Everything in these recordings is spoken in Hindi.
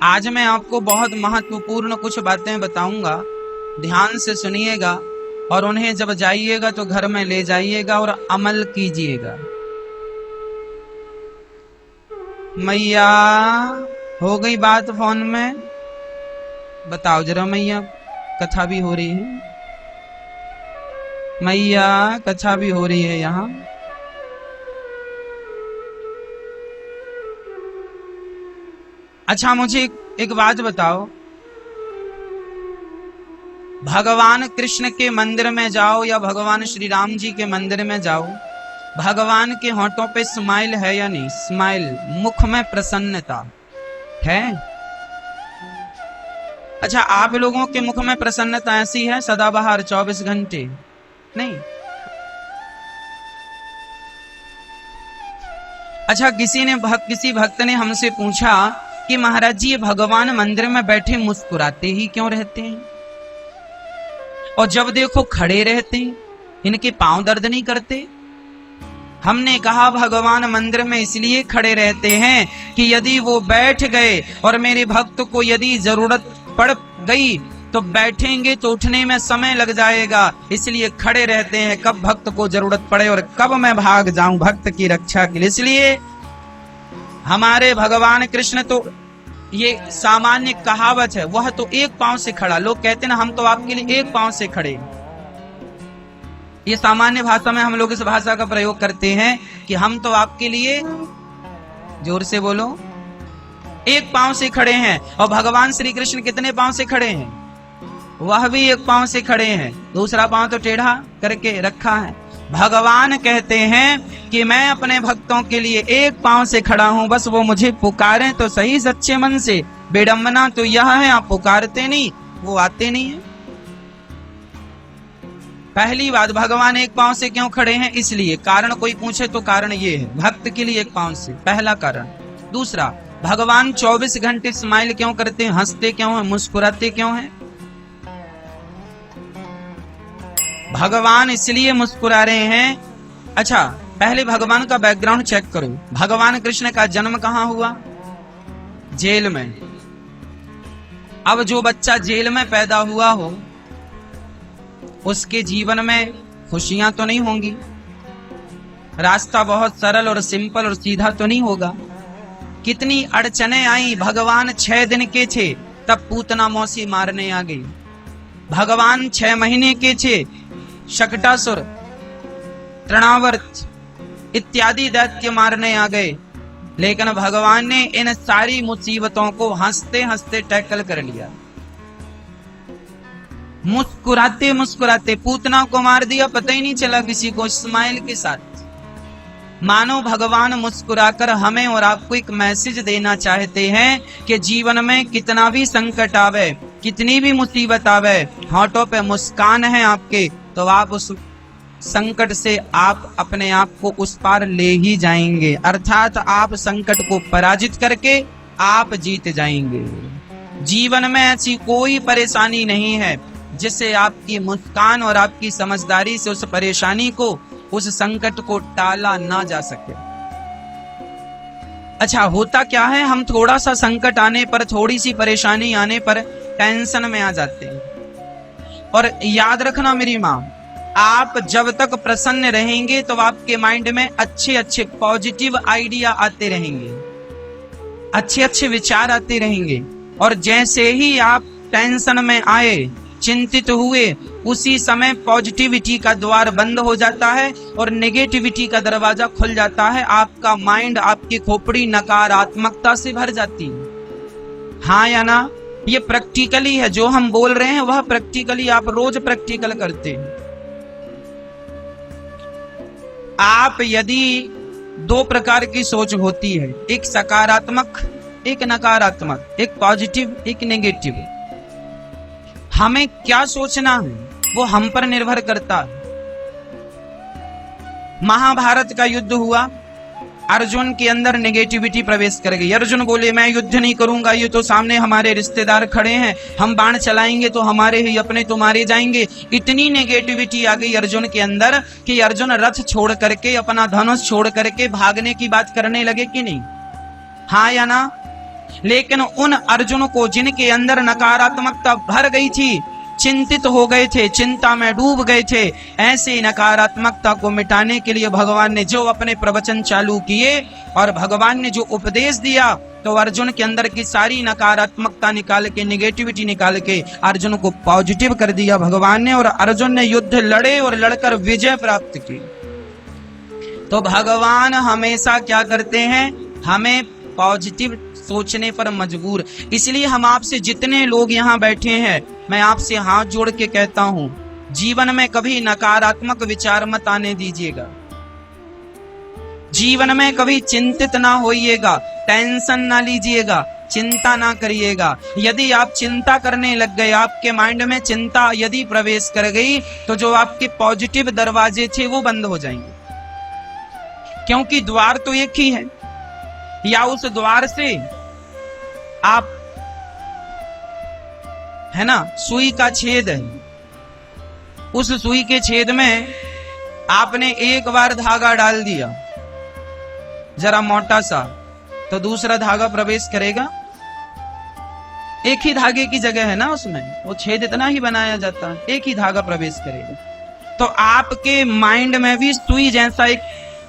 आज मैं आपको बहुत महत्वपूर्ण कुछ बातें बताऊंगा, ध्यान से सुनिएगा और उन्हें जब जाइएगा तो घर में ले जाइएगा और अमल कीजिएगा। मैया हो गई बात फोन में? बताओ जरा मैया, कथा भी हो रही है। मैया कथा भी हो रही है यहाँ। अच्छा मुझे एक बात बताओ, भगवान कृष्ण के मंदिर में जाओ या भगवान श्री राम जी के मंदिर में जाओ, भगवान के होंठों पे स्माइल है या नहीं? स्माइल, मुख में प्रसन्नता है। अच्छा आप लोगों के मुख में प्रसन्नता ऐसी है सदाबहार 24 घंटे? नहीं। अच्छा किसी भक्त ने हमसे पूछा कि महाराज जी ये भगवान मंदिर में बैठे मुस्कुराते ही क्यों रहते हैं और जब देखो खड़े रहते हैं, इनके पांव दर्द नहीं करते? हमने कहा भगवान मंदिर में इसलिए खड़े रहते हैं कि यदि वो बैठ गए और मेरे भक्त को यदि जरूरत पड़ गई तो बैठेंगे तो उठने में समय लग जाएगा, इसलिए खड़े रहते हैं कब भक्त को जरूरत पड़े और कब मैं भाग जाऊं भक्त की रक्षा के लिए। इसलिए हमारे भगवान कृष्ण तो ये सामान्य कहावत है, वह तो एक पांव से खड़ा। लोग कहते हैं ना हम तो आपके लिए एक पांव से खड़े। ये सामान्य भाषा में हम लोग इस भाषा का प्रयोग करते हैं कि हम तो आपके लिए, जोर से बोलो, एक पांव से खड़े हैं। और भगवान श्री कृष्ण कितने पांव से खड़े हैं? वह भी एक पांव से खड़े हैं, दूसरा पांव तो टेढ़ा करके रखा है। भगवान कहते हैं कि मैं अपने भक्तों के लिए एक पांव से खड़ा हूं, बस वो मुझे पुकारें तो सही सच्चे मन से। बेडम्बना तो यह है आप पुकारते नहीं, वो आते नहीं है। पहली बात, भगवान एक पांव से क्यों खड़े हैं? इसलिए, कारण कोई पूछे तो कारण ये है, भक्त के लिए एक पांव से, पहला कारण। दूसरा, भगवान 24 घंटे स्माइल क्यों करते हैं, हंसते क्यों हैं, मुस्कुराते क्यों हैं? भगवान इसलिए मुस्कुरा रहे हैं। अच्छा पहले भगवान का बैकग्राउंड चेक करो। भगवान कृष्ण का जन्म कहां हुआ? जेल में। अब जो बच्चा जेल में पैदा हुआ हो उसके जीवन में खुशियां तो नहीं होंगी, रास्ता बहुत सरल और सिंपल और सीधा तो नहीं होगा। कितनी अड़चने आई। भगवान 6 दिन के थे तब पूतना मौसी मारने आ गई। भगवान 6 महीने के थे, शकटासुर, तृणावर्त इत्यादि दैत्य मारने आ गए, लेकिन भगवान ने इन सारी मुसीबतों को हंसते हंसते टैकल कर लिया। मुस्कुराते मुस्कुराते पूतना को मार दिया, पता ही नहीं चला किसी को, स्माइल के साथ। मानो भगवान मुस्कुराकर हमें और आपको एक मैसेज देना चाहते हैं कि जीवन में कितना भी संकट आवे, कितनी भी मुसीबत आवे, होठों पे मुस्कान है आपके तो आप उस संकट से आप अपने आप को उस पार ले ही जाएंगे। अर्थात आप संकट को पराजित करके आप जीत जाएंगे। जीवन में ऐसी कोई परेशानी नहीं है जिससे आपकी मुस्कान और आपकी समझदारी से उस परेशानी को, उस संकट को टाला ना जा सके। अच्छा होता क्या है, हम थोड़ा सा संकट आने पर, थोड़ी सी परेशानी आने पर टेंशन में आ जाते हैं। और याद रखना मेरी माँ, आप जब तक प्रसन्न रहेंगे तो आपके माइंड में अच्छे अच्छे पॉजिटिव आइडिया आते रहेंगे, अच्छे अच्छे विचार आते रहेंगे। और जैसे ही आप टेंशन में आए, चिंतित हुए, उसी समय पॉजिटिविटी का द्वार बंद हो जाता है और नेगेटिविटी का दरवाजा खुल जाता है। आपका माइंड, आपकी खोपड़ी नकारात्मकता से भर जाती है। हाँ या ना? ये प्रैक्टिकली है, जो हम बोल रहे हैं वह प्रैक्टिकली आप रोज प्रैक्टिकल करते हैं। आप यदि 2 प्रकार की सोच होती है, एक सकारात्मक एक नकारात्मक, एक पॉजिटिव एक नेगेटिव। हमें क्या सोचना है वो हम पर निर्भर करता है। महाभारत का युद्ध हुआ, अर्जुन के अंदर नेगेटिविटी प्रवेश कर गई। अर्जुन बोले मैं युद्ध नहीं करूंगा, ये तो सामने हमारे रिश्तेदार खड़े हैं, हम बाण चलाएंगे तो हमारे ही अपने तो मारे जाएंगे। इतनी नेगेटिविटी आ गई अर्जुन के अंदर कि अर्जुन रथ छोड़ करके, अपना धनुष छोड़ करके भागने की बात करने लगे कि नहीं? हाँ या ना? लेकिन उन अर्जुन को जिनके अंदर नकारात्मकता भर गई थी, चिंतित हो गए थे, चिंता में डूब गए थे, ऐसे नकारात्मकता को मिटाने के लिए भगवान ने जो अपने प्रवचन चालू किए और भगवान ने जो उपदेश दिया, तो अर्जुन के अंदर की सारी नकारात्मकता निकाल के, निगेटिविटी निकाल के अर्जुन को पॉजिटिव कर दिया भगवान ने। और अर्जुन ने युद्ध लड़े और लड़कर विजय प्राप्त की। तो भगवान हमेशा क्या करते हैं, हमें पॉजिटिव सोचने पर मजबूर। इसलिए हम आपसे जितने लोग यहाँ बैठे हैं, मैं आपसे हाथ जोड़ के कहता हूं, जीवन में कभी नकारात्मक विचार मत आने दीजिएगा। जीवन में कभी चिंतित ना होइएगा, टेंशन ना लीजिएगा, चिंता ना करिएगा। यदि आप चिंता करने लग गए, आपके माइंड में चिंता यदि प्रवेश कर गई, तो जो आपके पॉजिटिव दरवाजे थे वो बंद हो जाएंगे। क्योंकि द्वार तो एक ही है, या उस द्वार से आप, है ना, सुई का छेद है, उस सुई के छेद में आपने एक बार धागा डाल दिया जरा मोटा सा, तो दूसरा धागा प्रवेश करेगा? एक ही धागे की जगह है ना, उसमें वो छेद इतना ही बनाया जाता है, एक ही धागा प्रवेश करेगा। तो आपके माइंड में भी सुई जैसा एक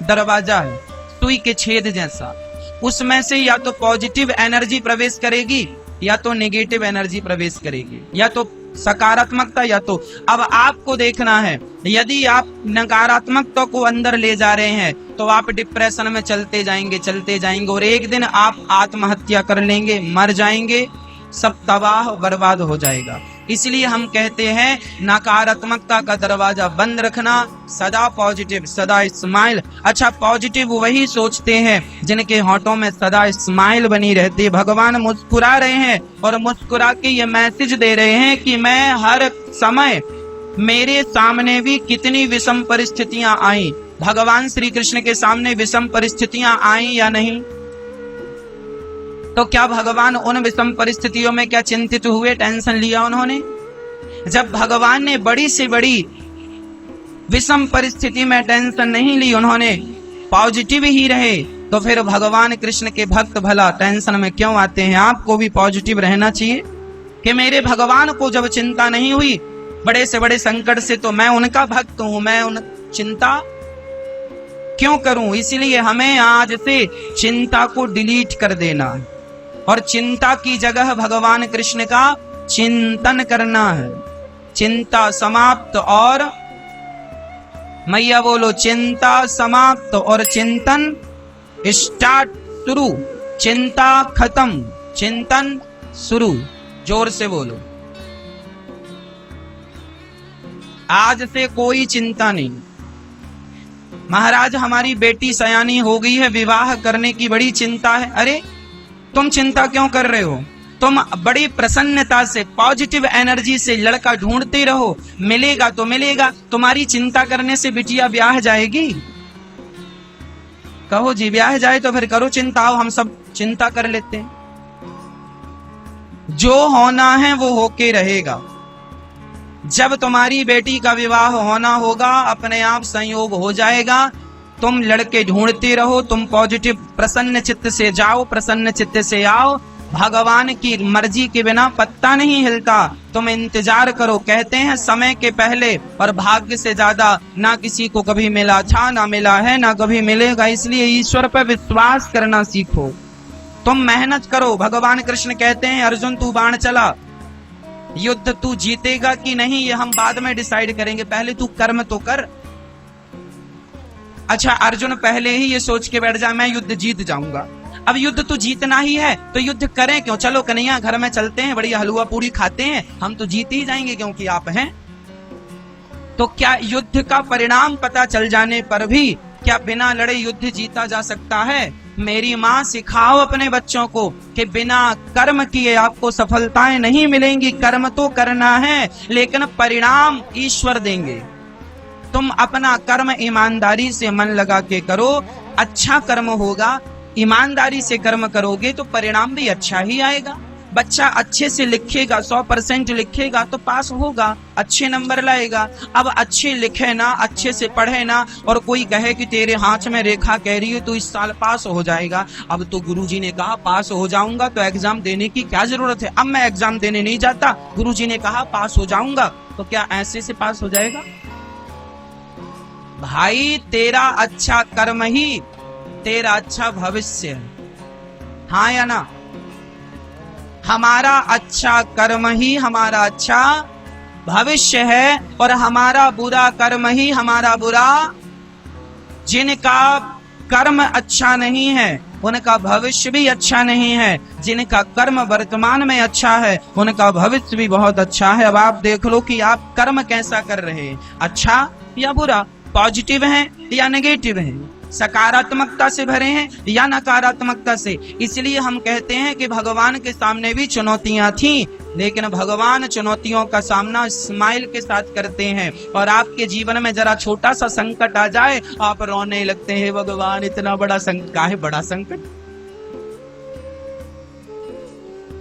दरवाजा है, सुई के छेद जैसा, उसमें से या तो पॉजिटिव एनर्जी प्रवेश करेगी या तो नेगेटिव एनर्जी प्रवेश करेगी, या तो सकारात्मकता या तो। अब आपको देखना है, यदि आप नकारात्मकता को अंदर ले जा रहे हैं तो आप डिप्रेशन में चलते जाएंगे और एक दिन आप आत्महत्या कर लेंगे, मर जाएंगे, सब तबाह बर्बाद हो जाएगा। इसलिए हम कहते हैं नकारात्मकता का दरवाजा बंद रखना, सदा पॉजिटिव, सदा स्माइल। अच्छा, पॉजिटिव वही सोचते हैं जिनके होठों में सदा स्माइल बनी रहती है। भगवान मुस्कुरा रहे हैं और मुस्कुरा के ये मैसेज दे रहे हैं कि मैं हर समय, मेरे सामने भी कितनी विषम परिस्थितियां आई, भगवान श्री कृष्ण के सामने विषम परिस्थितियां आई या नहीं? तो क्या भगवान उन विषम परिस्थितियों में क्या चिंतित हुए, टेंशन लिया उन्होंने? जब भगवान ने बड़ी से बड़ी विषम परिस्थिति में टेंशन नहीं ली, उन्होंने पॉजिटिव ही रहे, तो फिर भगवान कृष्ण के भक्त भला टेंशन में क्यों आते हैं? आपको भी पॉजिटिव रहना चाहिए कि मेरे भगवान को जब चिंता नहीं हुई बड़े से बड़े संकट से, तो मैं उनका भक्त हूं, मैं उन चिंता क्यों करूं? इसलिए हमें आज से चिंता को डिलीट कर देना है और चिंता की जगह भगवान कृष्ण का चिंतन करना है। चिंता समाप्त और, मैया बोलो, चिंता समाप्त और चिंतन स्टार्ट, शुरू। चिंता खत्म, चिंतन शुरू। जोर से बोलो। आज से कोई चिंता नहीं। महाराज, हमारी बेटी सयानी हो गई है, विवाह करने की बड़ी चिंता है। अरे तुम चिंता क्यों कर रहे हो? तुम बड़ी प्रसन्नता से, पॉजिटिव एनर्जी से लड़का ढूंढते रहो, मिलेगा तो मिलेगा। तुम्हारी चिंता करने से बिटिया ब्याह जाएगी? कहो जी, ब्याह जाए तो फिर करो चिंता, आओ हम सब चिंता कर लेते हैं। जो होना है वो होके रहेगा। जब तुम्हारी बेटी का विवाह होना होगा, अपने आप संयोग हो जाएगा। तुम लड़के ढूंढते रहो, तुम पॉजिटिव प्रसन्न चित्त से जाओ, प्रसन्न चित्त से आओ। भगवान की मर्जी के बिना पत्ता नहीं हिलता। तुम इंतजार करो। कहते हैं समय के पहले और भाग्य से ज्यादा ना किसी को कभी मिला था, ना मिला है, ना कभी मिलेगा। इसलिए ईश्वर पर विश्वास करना सीखो। तुम मेहनत करो। भगवान कृष्ण कहते हैं, अर्जुन तू बाण चला, युद्ध तू जीतेगा कि नहीं ये हम बाद में डिसाइड करेंगे, पहले तू कर्म तो कर। अच्छा, अर्जुन पहले ही ये सोच के बैठ जाए मैं युद्ध जीत जाऊंगा। अब युद्ध तो जीतना ही है तो युद्ध करें क्यों? चलो कन्हैया घर में चलते हैं, बढ़िया हलवा पूरी खाते हैं, हम तो जीत ही जाएंगे क्योंकि आप हैं। तो क्या युद्ध का परिणाम पता चल जाने पर भी क्या बिना लड़े युद्ध जीता जा सकता है? मेरी माँ सिखाओ अपने बच्चों को कि बिना कर्म किए आपको सफलताएं नहीं मिलेंगी। कर्म तो करना है लेकिन परिणाम ईश्वर देंगे। तुम अपना कर्म ईमानदारी से मन लगा के करो, अच्छा कर्म होगा। ईमानदारी से कर्म करोगे तो परिणाम भी अच्छा ही आएगा। बच्चा अच्छे से लिखेगा, 100% लिखेगा तो पास होगा, अच्छे नंबर लाएगा। अब अच्छे लिखे ना, अच्छे से पढ़े ना, और कोई कहे कि तेरे हाथ में रेखा कह रही है तो इस साल पास हो जाएगा। अब तो गुरुजी ने कहा पास हो जाऊंगा तो एग्जाम देने की क्या जरूरत है, अब मैं एग्जाम देने नहीं जाता, गुरुजी ने कहा पास हो जाऊंगा, तो क्या ऐसे से पास हो जाएगा? भाई तेरा अच्छा कर्म ही तेरा अच्छा भविष्य है, हाँ या ना? हमारा अच्छा कर्म ही हमारा अच्छा भविष्य है, और हमारा बुरा कर्म ही हमारा बुरा। जिनका कर्म अच्छा नहीं है उनका भविष्य भी अच्छा नहीं है, जिनका कर्म वर्तमान में अच्छा है उनका भविष्य भी बहुत अच्छा है। अब आप देख लो कि आप कर्म कैसा कर रहे हैं, अच्छा या बुरा, पॉजिटिव है या नेगेटिव है, सकारात्मकता से भरे हैं या नकारात्मकता से। इसलिए हम कहते हैं कि भगवान के सामने भी चुनौतियां थी, लेकिन भगवान चुनौतियों का सामना स्माइल के साथ करते हैं। और आपके जीवन में जरा छोटा सा संकट आ जाए, आप रोने लगते हैं, भगवान इतना बड़ा संकट, क्या है बड़ा संकट,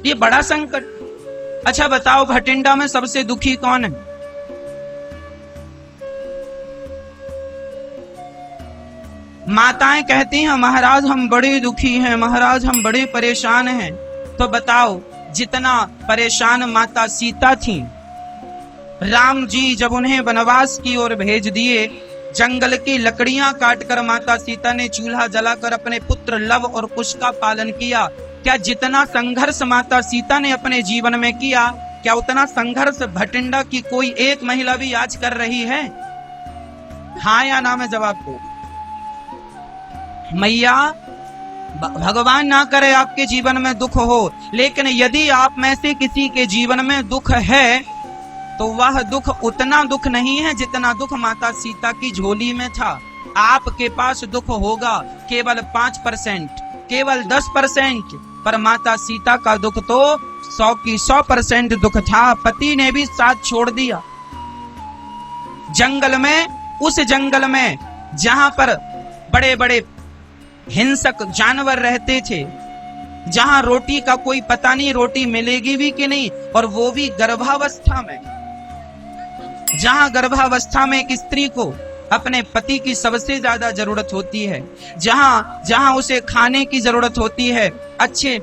ये बड़ा संकट। अच्छा बताओ, भटिंडा में सबसे दुखी कौन है? माताएं कहती हैं महाराज हम बड़े दुखी हैं, महाराज हम बड़े परेशान हैं। तो बताओ, जितना परेशान माता सीता थी, राम जी जब उन्हें वनवास की ओर भेज दिए, जंगल की लकड़ियां काटकर माता सीता ने चूल्हा जलाकर अपने पुत्र लव और कुश का पालन किया। क्या जितना संघर्ष माता सीता ने अपने जीवन में किया, क्या उतना संघर्ष भटिंडा की कोई एक महिला भी आज कर रही है? हाँ या ना में जवाब दो। मैया भगवान ना करे आपके जीवन में दुख हो, लेकिन यदि आप में से किसी के जीवन में दुख है तो वह दुख उतना दुख नहीं है जितना दुख माता सीता की झोली में था। आपके पास दुख होगा केवल 5%, केवल 10%, पर माता सीता का दुख तो 100 की 100% दुख था। पति ने भी साथ छोड़ दिया जंगल में, उस जंगल में जहां पर बड़े बड़े हिंसक जानवर रहते थे, जहां रोटी का कोई पता नहीं रोटी मिलेगी भी कि नहीं, और वो भी गर्भावस्था में, जहां गर्भावस्था में एक स्त्री को अपने पति की सबसे ज्यादा जरूरत होती है, जहां उसे खाने की जरूरत होती है, अच्छे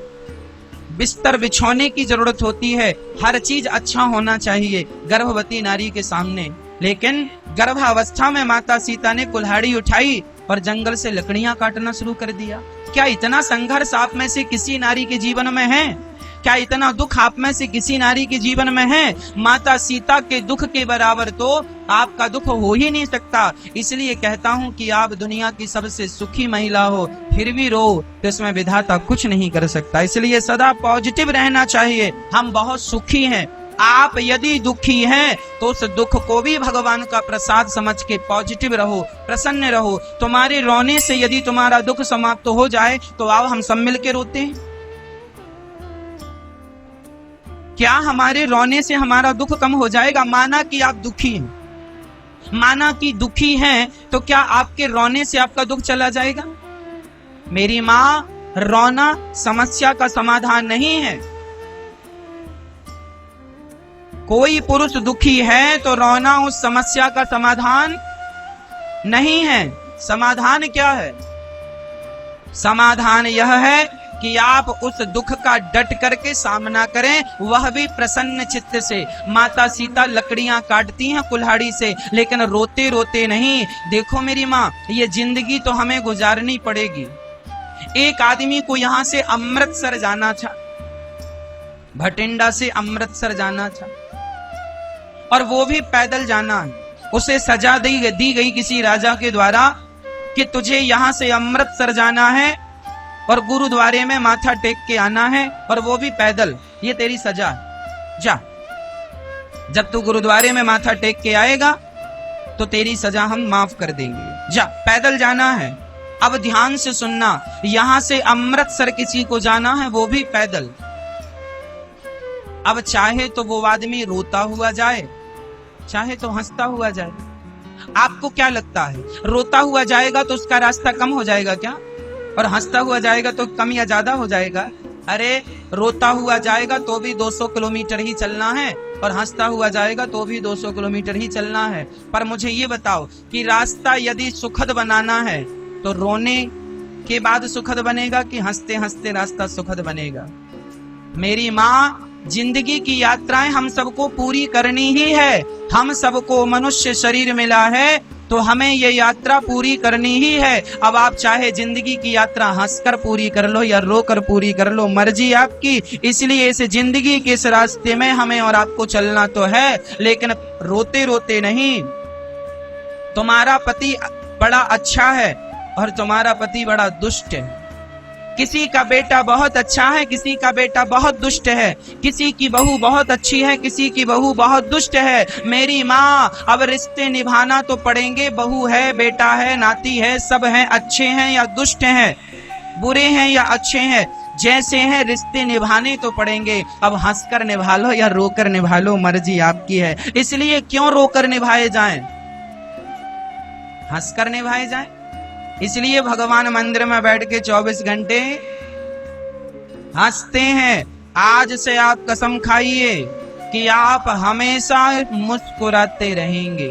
बिस्तर बिछौने की जरूरत होती है, हर चीज अच्छा होना चाहिए गर्भवती नारी के सामने। लेकिन गर्भावस्था में माता सीता ने कुल्हाड़ी उठाई और जंगल से लकड़ियां काटना शुरू कर दिया। क्या इतना संघर्ष आप में से किसी नारी के जीवन में है? क्या इतना दुख आप में से किसी नारी के जीवन में है? माता सीता के दुख के बराबर तो आपका दुख हो ही नहीं सकता। इसलिए कहता हूं कि आप दुनिया की सबसे सुखी महिला हो, फिर भी रो तो इसमें विधाता कुछ नहीं कर सकता। इसलिए सदा पॉजिटिव रहना चाहिए। हम बहुत सुखी हैं, आप यदि दुखी हैं तो उस दुख को भी भगवान का प्रसाद समझ के पॉजिटिव रहो, प्रसन्न रहो। तुम्हारे रोने से यदि तुम्हारा दुख समाप्त हो जाए तो आओ हम सब मिलकर रोते हैं। क्या हमारे रोने से हमारा दुख कम हो जाएगा? माना कि आप दुखी हैं, माना कि दुखी हैं, तो क्या आपके रोने से आपका दुख चला जाएगा? मेरी माँ, रोना समस्या का समाधान नहीं है। कोई पुरुष दुखी है तो रोना उस समस्या का समाधान नहीं है। समाधान क्या है? समाधान यह है कि आप उस दुख का डट करके सामना करें, वह भी प्रसन्न चित्त से। माता सीता लकड़ियां काटती हैं कुल्हाड़ी से, लेकिन रोते रोते नहीं। देखो मेरी माँ, ये जिंदगी तो हमें गुजारनी पड़ेगी। एक आदमी को यहां से अमृतसर जाना था, भटिंडा से अमृतसर जाना था, और वो भी पैदल जाना है। उसे सजा दी गई किसी राजा के द्वारा कि तुझे यहां से अमृतसर जाना है और गुरुद्वारे में माथा टेक के आना है, और वो भी पैदल। ये तेरी सजा है, जा। जब तू गुरुद्वारे में माथा टेक के आएगा तो तेरी सजा हम माफ कर देंगे। जा, पैदल जाना है। अब ध्यान से सुनना, यहां से अमृतसर किसी को जाना है, वो भी पैदल। अब चाहे तो वो आदमी रोता हुआ जाए, चाहे तो हंसता हुआ जाए। आपको क्या लगता है, रोता हुआ जाएगा तो उसका रास्ता कम हो जाएगा क्या? और हंसता हुआ जाएगा तो कम या ज्यादा हो जाएगा? अरे रोता हुआ जाएगा तो भी 200 किलोमीटर ही चलना है, और हंसता हुआ जाएगा तो भी 200 किलोमीटर ही चलना है। पर मुझे ये बताओ कि रास्ता यदि सुखद बनाना है तो रोने के बाद सुखद बनेगा कि हंसते हंसते रास्ता सुखद बनेगा? मेरी माँ, जिंदगी की यात्राएं हम सबको पूरी करनी ही है। हम सबको मनुष्य शरीर मिला है तो हमें ये यात्रा पूरी करनी ही है। अब आप चाहे जिंदगी की यात्रा हंसकर पूरी कर लो या रोकर पूरी कर लो, मर्जी आपकी। इसलिए इस जिंदगी के इस रास्ते में हमें और आपको चलना तो है, लेकिन रोते रोते नहीं। तुम्हारा पति बड़ा अच्छा है और तुम्हारा पति बड़ा दुष्ट है। किसी का बेटा बहुत अच्छा है, किसी का बेटा बहुत दुष्ट है। किसी की बहू बहुत अच्छी है, किसी की बहू बहुत दुष्ट है। मेरी माँ, अब रिश्ते निभाना तो पड़ेंगे। बहू है, बेटा है, नाती है, सब हैं, अच्छे हैं या दुष्ट हैं, बुरे हैं या अच्छे हैं, जैसे हैं रिश्ते निभाने तो पड़ेंगे। अब हंसकर निभा लो या रोकर निभा लो, मर्जी आपकी है। इसलिए क्यों रोकर निभाए जाएं, हंसकर निभाए जाएं। इसलिए भगवान मंदिर में बैठ के 24 घंटे हंसते हैं। आज से आप कसम खाइए कि आप हमेशा मुस्कुराते रहेंगे।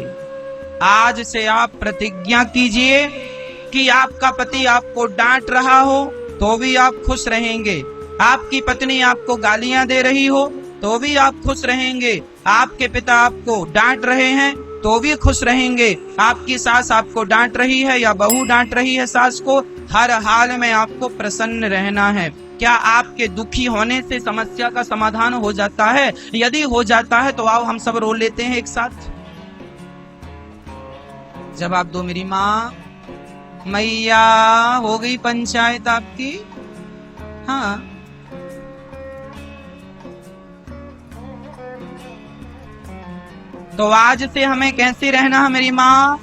आज से आप प्रतिज्ञा कीजिए कि आपका पति आपको डांट रहा हो तो भी आप खुश रहेंगे, आपकी पत्नी आपको गालियां दे रही हो तो भी आप खुश रहेंगे, आपके पिता आपको डांट रहे हैं तो भी खुश रहेंगे, आपकी सास आपको डांट रही है या बहू डांट रही है सास को, हर हाल में आपको प्रसन्न रहना है। क्या आपके दुखी होने से समस्या का समाधान हो जाता है? यदि हो जाता है तो आओ हम सब रो लेते हैं एक साथ। जवाब दो मेरी माँ। मैया, हो गई पंचायत आपकी? हाँ। तो आज से हमें कैसे रहना है मेरी माँ?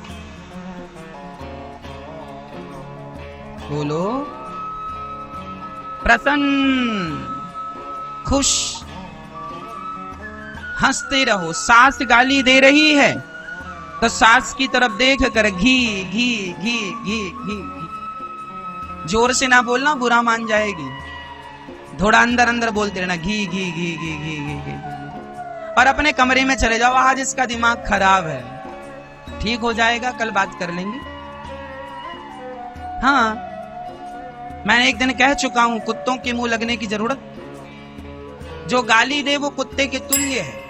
बोलो। प्रसन्न, खुश, हंसते रहो। सास गाली दे रही है तो सास की तरफ देख कर घी घी घी घी घी। जोर से ना बोलना, बुरा मान जाएगी। थोड़ा अंदर अंदर बोलते रहना, घी घी घी घी घी घी घी। और अपने कमरे में चले जाओ, आज इसका दिमाग खराब है, ठीक हो जाएगा, कल बात कर लेंगे। हाँ, मैंने एक दिन कह चुका हूं, कुत्तों के मुंह लगने की जरूरत। जो गाली दे वो कुत्ते के तुल्य है।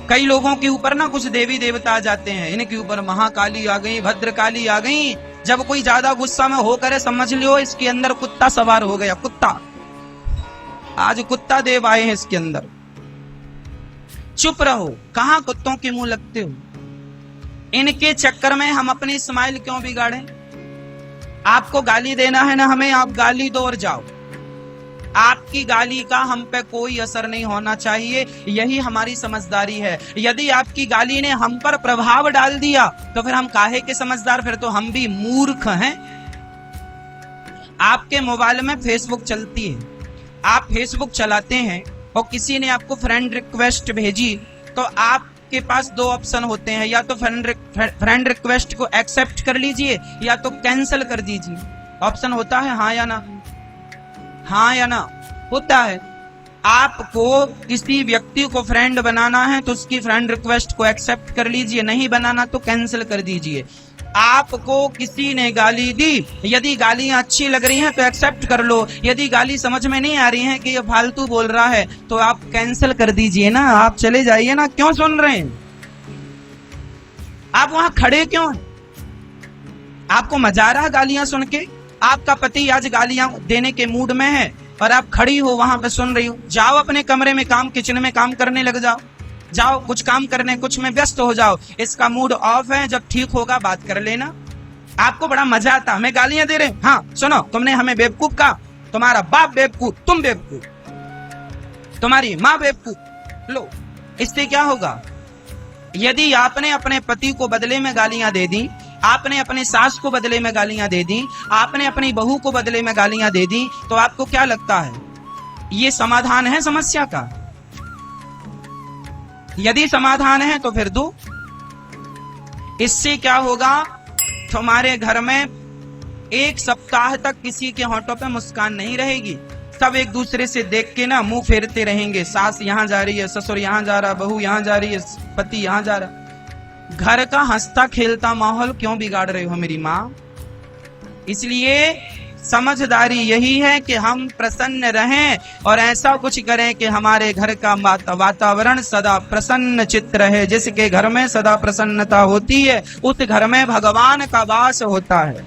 कई लोगों के ऊपर ना कुछ देवी देवता आ जाते हैं, इनके ऊपर महाकाली आ गई, भद्रकाली आ गई। जब कोई ज्यादा गुस्सा में हो करे समझ लियो इसके अंदर कुत्ता सवार हो गया। कुत्ता, आज कुत्ता देव आए हैं इसके अंदर। चुप रहो, कहां कुत्तों के मुंह लगते हो? इनके चक्कर में हम अपनी स्माइल क्यों बिगाड़ें? आपको गाली देना है ना हमें, आप गाली दो और जाओ। आपकी गाली का हम पे कोई असर नहीं होना चाहिए, यही हमारी समझदारी है। यदि आपकी गाली ने हम पर प्रभाव डाल दिया तो फिर हम काहे के समझदार, फिर तो हम भी मूर्ख हैं। आपके मोबाइल में फेसबुक चलती है, आप फेसबुक चलाते हैं और किसी ने आपको फ्रेंड रिक्वेस्ट भेजी तो आपके पास दो ऑप्शन होते हैं, या तो फ्रेंड रिक्वेस्ट को एक्सेप्ट कर लीजिए या तो कैंसिल कर दीजिए। ऑप्शन होता है हाँ या ना, हाँ या ना होता है। आपको किसी व्यक्ति को फ्रेंड बनाना है तो उसकी फ्रेंड रिक्वेस्ट को एक्सेप्ट कर लीजिए, नहीं बनाना तो कैंसिल कर दीजिए। आपको किसी ने गाली दी, यदि गालियां अच्छी लग रही हैं तो एक्सेप्ट कर लो, यदि गाली समझ में नहीं आ रही है कि ये फालतू बोल रहा है तो आप कैंसिल कर दीजिए ना, आप चले जाइए ना। क्यों सुन रहे हैं? आप वहां खड़े क्यों हैं? आपको मजा आ रहा है गालियां सुन के? आपका पति आज गालियां देने के मूड में है और आप खड़ी हो वहां पे सुन रही हो। जाओ अपने कमरे में काम, किचन में काम करने लग जाओ, जाओ कुछ काम करने, कुछ में व्यस्त हो जाओ। इसका मूड ऑफ है, जब ठीक होगा बात कर लेना। आपको बड़ा मजा आता, हमें गालियां दे रहे। हाँ सुनो, तुमने हमें बेवकूफ कहा, तुम्हारा बाप बेवकूफ, तुम बेवकूफ, तुम्हारी माँ बेवकूफ। लो, इससे क्या होगा? यदि आपने अपने पति को बदले में गालियां दे दी, आपने अपने सास को बदले में गालियां दे दी, आपने अपनी बहू को बदले में गालियां दे दी, तो आपको क्या लगता है ये समाधान है समस्या का? यदि समाधान है तो फिर दो। इससे क्या होगा? तुम्हारे घर में एक सप्ताह तक किसी के होंठों पे मुस्कान नहीं रहेगी। सब एक दूसरे से देख के ना मुंह फेरते रहेंगे। सास यहाँ जा रही है, ससुर यहाँ जा रहा, बहू यहाँ जा रही है, पति यहाँ जा रहा। घर का हंसता खेलता माहौल क्यों बिगाड़ रहे हो मेरी माँ? इसलिए समझदारी यही है कि हम प्रसन्न रहें और ऐसा कुछ करें कि हमारे घर का वातावरण सदा प्रसन्न चित्त रहे। जिसके घर में सदा प्रसन्नता होती है उस घर में भगवान का वास होता है।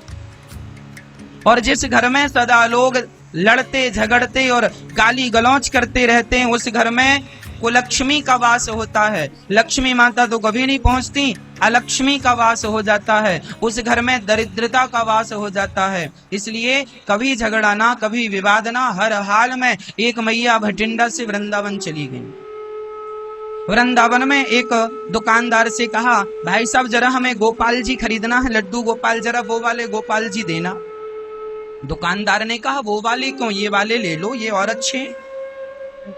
और जिस घर में सदा लोग लड़ते झगड़ते और गाली गलौज करते रहते हैं उस घर में कुलक्ष्मी का वास होता है। लक्ष्मी माता तो कभी नहीं पहुंचती, अलक्ष्मी का वास हो जाता है। उस घर में दरिद्रता का वास हो जाता है। इसलिए कभी झगड़ा ना, कभी विवाद ना। हर हाल में एक मैया भटिंडा से वृंदावन चली गई। वृंदावन में एक दुकानदार से कहा, भाई साहब जरा हमें गोपाल जी खरीदना है, लड्डू गोपाल, जरा वो वाले गोपाल जी देना। दुकानदार ने कहा, वो वाले क्यों, ये वाले ले लो, ये और अच्छे हैं।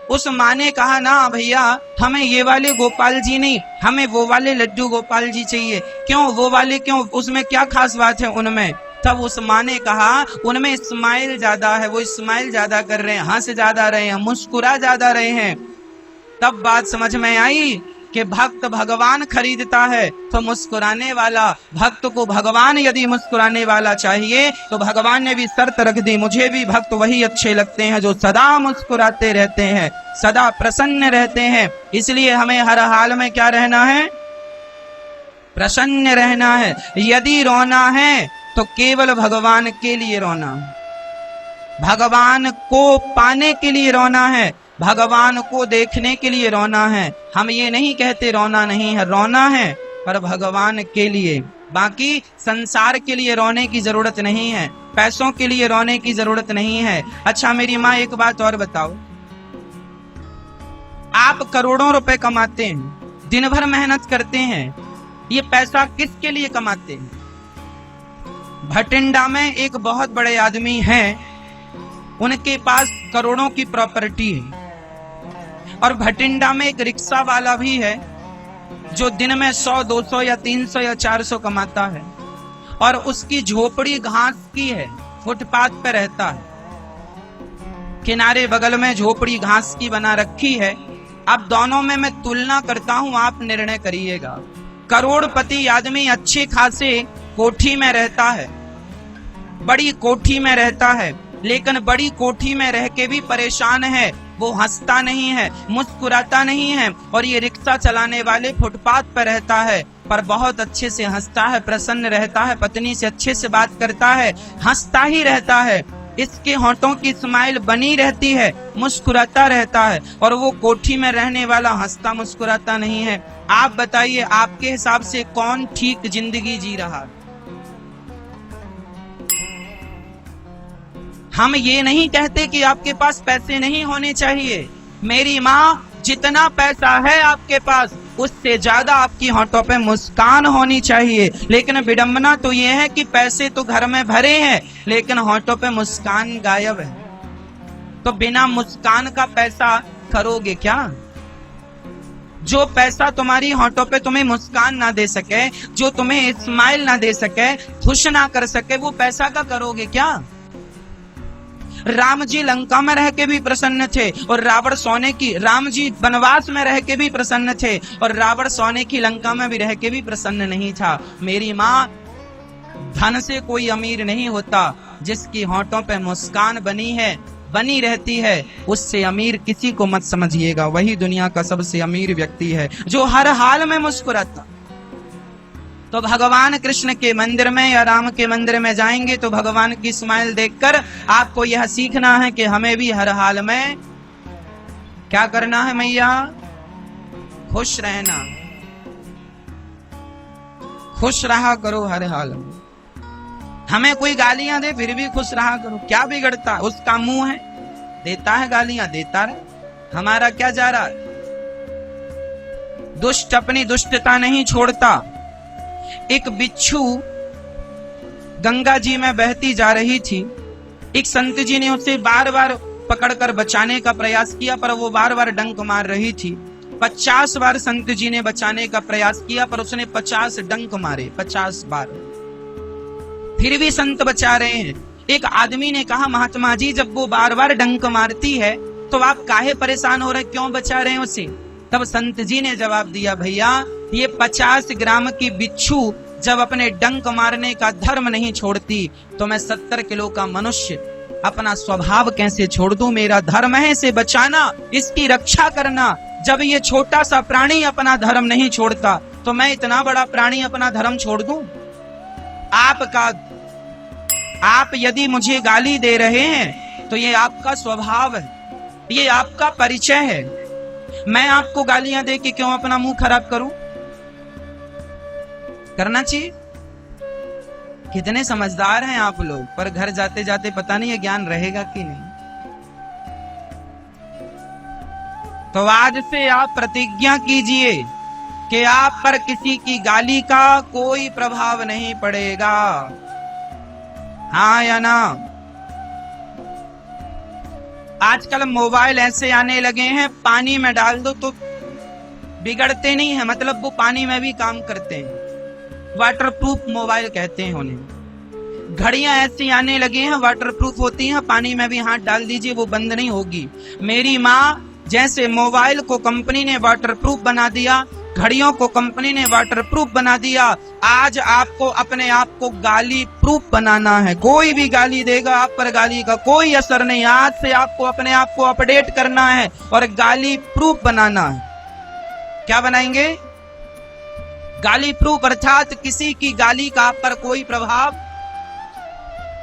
उस माँ ने कहा, ना भैया हमें ये वाले गोपाल जी नहीं, हमें वो वाले लड्डू गोपाल जी चाहिए। क्यों वो वाले क्यों, उसमें क्या खास बात है उनमें? तब उस माँ ने कहा, उनमें स्माइल ज्यादा है, वो स्माइल ज्यादा कर रहे हैं, हंस ज्यादा रहे हैं, मुस्कुरा ज्यादा रहे हैं। तब बात समझ में आई कि भक्त भगवान खरीदता है तो मुस्कुराने वाला, भक्त को भगवान यदि मुस्कुराने वाला चाहिए तो भगवान ने भी शर्त रख दी, मुझे भी भक्त वही अच्छे लगते हैं जो सदा मुस्कुराते रहते हैं, सदा प्रसन्न रहते हैं। इसलिए हमें हर हाल में क्या रहना है? प्रसन्न रहना है। यदि रोना है तो केवल भगवान के लिए रोना है, भगवान को पाने के लिए रोना है, भगवान को देखने के लिए रोना है। हम ये नहीं कहते रोना नहीं है, रोना है पर भगवान के लिए। बाकी संसार के लिए रोने की जरूरत नहीं है, पैसों के लिए रोने की जरूरत नहीं है। अच्छा मेरी माँ एक बात और बताओ, आप करोड़ों रुपए कमाते हैं, दिन भर मेहनत करते हैं, ये पैसा किसके लिए कमाते हैं? भटिंडा में एक बहुत बड़े आदमी हैं, उनके पास करोड़ों की प्रॉपर्टी है। और भटिंडा में एक रिक्शा वाला भी है जो दिन में 100, 200 या 300 या 400 कमाता है। और उसकी झोपड़ी घास की है, फुटपाथ पे रहता है, किनारे बगल में झोपड़ी घास की बना रखी है। अब दोनों में मैं तुलना करता हूं, आप निर्णय करिएगा। करोड़पति आदमी अच्छे खासे कोठी में रहता है, बड़ी कोठी में रहता है, लेकिन बड़ी कोठी में रह के भी परेशान है, वो हंसता नहीं है, मुस्कुराता नहीं है। और ये रिक्शा चलाने वाले फुटपाथ पर रहता है पर बहुत अच्छे से हंसता है, प्रसन्न रहता है, पत्नी से अच्छे से बात करता है, हंसता ही रहता है। इसके होंठों की स्माइल बनी रहती है, मुस्कुराता रहता है। और वो कोठी में रहने वाला हंसता मुस्कुराता नहीं है। आप बताइए, आपके हिसाब से कौन ठीक जिंदगी जी रहा है? हम ये नहीं कहते कि आपके पास पैसे नहीं होने चाहिए। मेरी माँ, जितना पैसा है आपके पास उससे ज्यादा आपकी होंठों पे मुस्कान होनी चाहिए। लेकिन विडंबना तो ये है कि पैसे तो घर में भरे हैं लेकिन होंठों पे मुस्कान गायब है। तो बिना मुस्कान का पैसा करोगे क्या? जो पैसा तुम्हारी होंठों पे तुम्हें मुस्कान ना दे सके, जो तुम्हें स्माइल ना दे सके, खुश ना कर सके, वो पैसा का करोगे क्या? राम जी लंका में रह के भी प्रसन्न थे और रावण सोने की, राम जी वनवास में रह के भी प्रसन्न थे और रावण सोने की लंका में भी रह के भी प्रसन्न नहीं था। मेरी माँ, धन से कोई अमीर नहीं होता, जिसकी होंठों पे मुस्कान बनी रहती है, उससे अमीर किसी को मत समझिएगा। वही दुनिया का सबसे अमीर व्यक्ति है जो हर हाल में मुस्कुराता। तो भगवान कृष्ण के मंदिर में या राम के मंदिर में जाएंगे तो भगवान की स्माइल देखकर आपको यह सीखना है कि हमें भी हर हाल में क्या करना है मैया? खुश रहना, खुश रहा करो हर हाल में। हमें कोई गालियां दे फिर भी खुश रहा करो, क्या बिगड़ता? उसका मुंह है, देता है गालियां, देता रहे, हमारा क्या जा रहा है? दुष्ट अपनी दुष्टता नहीं छोड़ता। एक बिच्छू गंगा जी में बहती जा रही थी। एक संत जी ने उसे बार बार पकड़कर बचाने का प्रयास किया पर वो बार बार डंक मार रही थी। 50 बार संत जी ने बचाने का प्रयास किया पर उसने 50 डंक मारे, 50 बार। फिर भी संत बचा रहे हैं। एक आदमी ने कहा, महात्मा जी जब वो बार बार डंक मारती है तो आप काहे परेशान हो रहे, क्यों बचा रहे हैं उसे? तब संत जी ने जवाब दिया, भैया ये 50 ग्राम की बिच्छू जब अपने डंक मारने का धर्म नहीं छोड़ती तो मैं 70 किलो का मनुष्य अपना स्वभाव कैसे छोड़ दूं? मेरा धर्म है इसे बचाना, इसकी रक्षा करना। जब ये छोटा सा प्राणी अपना धर्म नहीं छोड़ता तो मैं इतना बड़ा प्राणी अपना धर्म छोड़ दूं? आप यदि मुझे गाली दे रहे हैं तो ये आपका स्वभाव है, ये आपका परिचय है। मैं आपको गालियां दे के क्यों अपना मुंह खराब करूं? करना चाहिए। कितने समझदार हैं आप लोग, पर घर जाते जाते पता नहीं ये ज्ञान रहेगा कि नहीं। तो आज से आप प्रतिज्ञा कीजिए कि आप पर किसी की गाली का कोई प्रभाव नहीं पड़ेगा। हाँ या ना? आजकल मोबाइल ऐसे आने लगे हैं, पानी में डाल दो तो बिगड़ते नहीं है, मतलब वो पानी में भी काम करते हैं। वाटरप्रूफ मोबाइल कहते हैं उन्हें। घड़ियां ऐसी आने लगी हैं, वाटरप्रूफ होती हैं, पानी में भी हाथ डाल दीजिए वो बंद नहीं होगी। मेरी माँ जैसे मोबाइल को कंपनी ने वाटरप्रूफ बना दिया, घड़ियों को कंपनी ने वाटरप्रूफ बना दिया, आज आपको अपने आप को गाली प्रूफ बनाना है। कोई भी गाली देगा आप पर गाली का कोई असर नहीं। आज से आपको अपने आप को अपडेट करना है और गाली प्रूफ बनाना है। क्या बनाएंगे? गाली प्रूफ, अर्थात किसी की गाली का आप पर कोई प्रभाव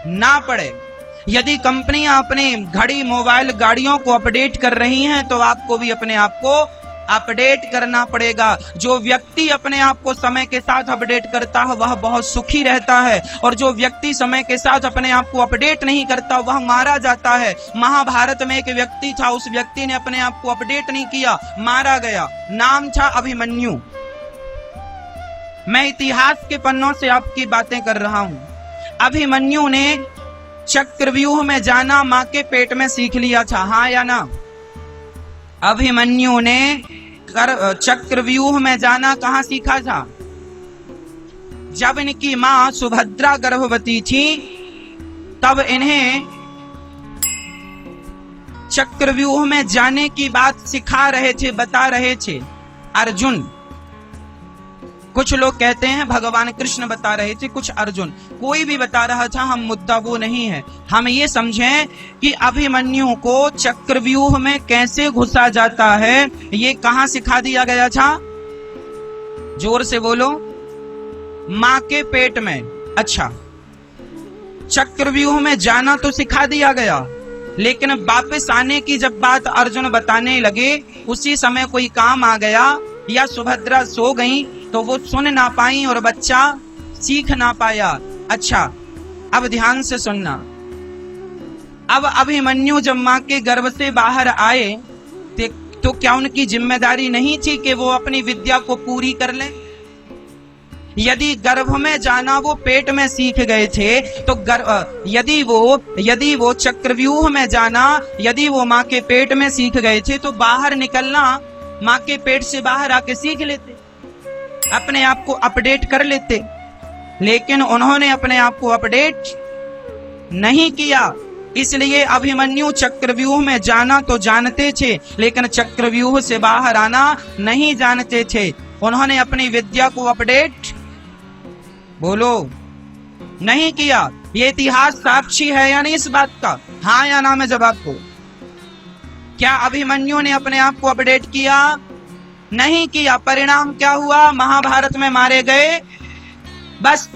ना पड़े। यदि कंपनियां अपनी घड़ी, मोबाइल, गाड़ियों को अपडेट कर रही हैं तो आपको भी अपने आप को अपडेट करना पड़ेगा। जो व्यक्ति अपने आप को समय के साथ अपडेट करता है वह बहुत सुखी रहता है, और जो व्यक्ति समय के साथ अपने आप को अपडेट नहीं करता वह मारा जाता है। महाभारत में एक व्यक्ति था, उस व्यक्ति ने अपने आप को अपडेट नहीं किया, मारा गया। नाम था अभिमन्यु। मैं इतिहास के पन्नों से आपकी बातें कर रहा हूं। अभिमन्यु ने चक्रव्यूह में जाना मां के पेट में सीख लिया था। हाँ या ना? अभिमन्यु ने चक्रव्यूह में जाना कहां सीखा था? जब इनकी मां सुभद्रा गर्भवती थी तब इन्हें चक्रव्यूह में जाने की बात सिखा रहे थे, बता रहे थे अर्जुन। कुछ लोग कहते हैं भगवान कृष्ण बता रहे थे, कुछ अर्जुन, कोई भी बता रहा था। हम मुद्दा वो नहीं है। हम ये समझें कि अभिमन्यु को चक्रव्यूह में कैसे घुसा जाता है, ये कहां सिखा दिया गया था? जोर से बोलो। मां के पेट में। अच्छा, चक्रव्यूह में जाना तो सिखा दिया गया, लेकिन वापस आने की जब बात अर्जुन बताने लगे उसी समय कोई काम आ गया या सुभद्रा सो गई तो वो सुन ना पाई और बच्चा सीख ना पाया। अच्छा, अब ध्यान से सुनना। अब अभिमन्यु जब मां के गर्भ से बाहर आए तो क्या उनकी जिम्मेदारी नहीं थी कि वो अपनी विद्या को पूरी कर लें? यदि गर्भ में जाना वो पेट में सीख गए थे तो यदि वो चक्रव्यूह में जाना यदि वो मां के पेट में सीख गए थे तो बाहर निकलना मां के पेट से बाहर आके सीख लेते, अपने आप को अपडेट कर लेते। लेकिन उन्होंने अपने आप को अपडेट नहीं किया, इसलिए अभिमन्यु चक्रव्यूह में जाना तो जानते थे लेकिन चक्रव्यूह से बाहर आना नहीं जानते थे। उन्होंने अपनी विद्या को अपडेट बोलो नहीं किया। ये इतिहास साक्षी है या नहीं इस बात का? हाँ या ना में जवाब को। क्या अभिमन्यु ने अपने आप को अपडेट किया? नहीं किया। परिणाम क्या हुआ? महाभारत में मारे गए। बस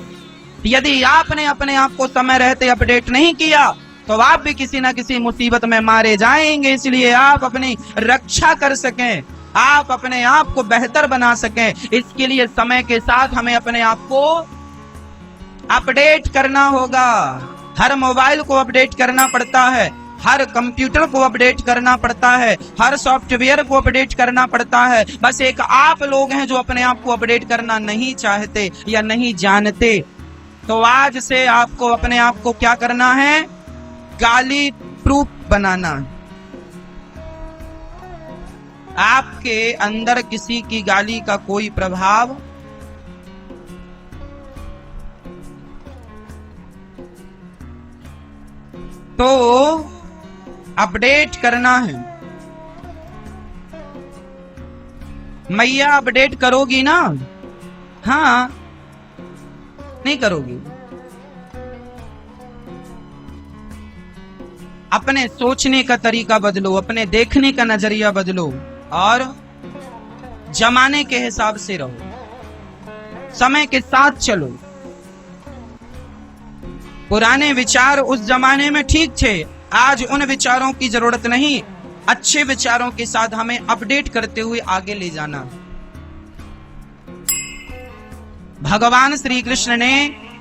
यदि आपने अपने आप को समय रहते अपडेट नहीं किया तो आप भी किसी ना किसी मुसीबत में मारे जाएंगे। इसलिए आप अपनी रक्षा कर सकें, आप अपने आप को बेहतर बना सकें, इसके लिए समय के साथ हमें अपने आप को अपडेट करना होगा। हर मोबाइल को अपडेट करना पड़ता है, हर कंप्यूटर को अपडेट करना पड़ता है, हर सॉफ्टवेयर को अपडेट करना पड़ता है। बस एक आप लोग हैं जो अपने आप को अपडेट करना नहीं चाहते या नहीं जानते। तो आज से आपको अपने आप को क्या करना है? गाली प्रूफ बनाना। आपके अंदर किसी की गाली का कोई प्रभाव तो अपडेट करना है। मैया अपडेट करोगी ना? हाँ, नहीं करोगी? अपने सोचने का तरीका बदलो, अपने देखने का नजरिया बदलो और जमाने के हिसाब से रहो, समय के साथ चलो। पुराने विचार उस जमाने में ठीक थे, आज उन विचारों की जरूरत नहीं। अच्छे विचारों के साथ हमें अपडेट करते हुए आगे ले जाना। भगवान श्री कृष्ण ने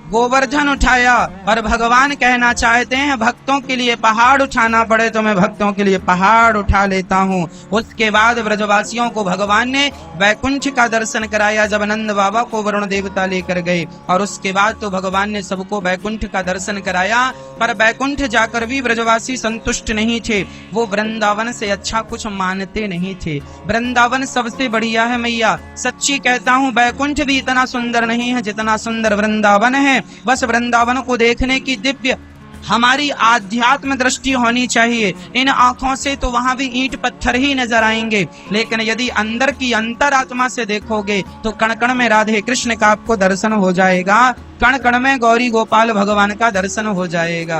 गोवर्धन उठाया और भगवान कहना चाहते हैं भक्तों के लिए पहाड़ उठाना पड़े तो मैं भक्तों के लिए पहाड़ उठा लेता हूँ। उसके बाद ब्रजवासियों को भगवान ने वैकुंठ का दर्शन कराया जब नंद बाबा को वरुण देवता लेकर गए, और उसके बाद तो भगवान ने सबको वैकुंठ का दर्शन कराया। पर वैकुंठ जाकर भी ब्रजवासी संतुष्ट नहीं थे, वो वृंदावन से अच्छा कुछ मानते नहीं थे। वृंदावन सबसे बढ़िया है मैया, सच्ची कहता हूँ। वैकुंठ भी इतना सुंदर नहीं है जितना सुंदर वृंदावन है। बस वृंदावन को देखने की दिव्य हमारी आध्यात्म दृष्टि होनी चाहिए। इन आंखों से तो वहां भी ईंट पत्थर ही नजर आएंगे, लेकिन यदि अंदर की अंतरात्मा से देखोगे तो कण कण में राधे कृष्ण का आपको दर्शन हो जाएगा, कण कण में गौरी गोपाल भगवान का दर्शन हो जाएगा।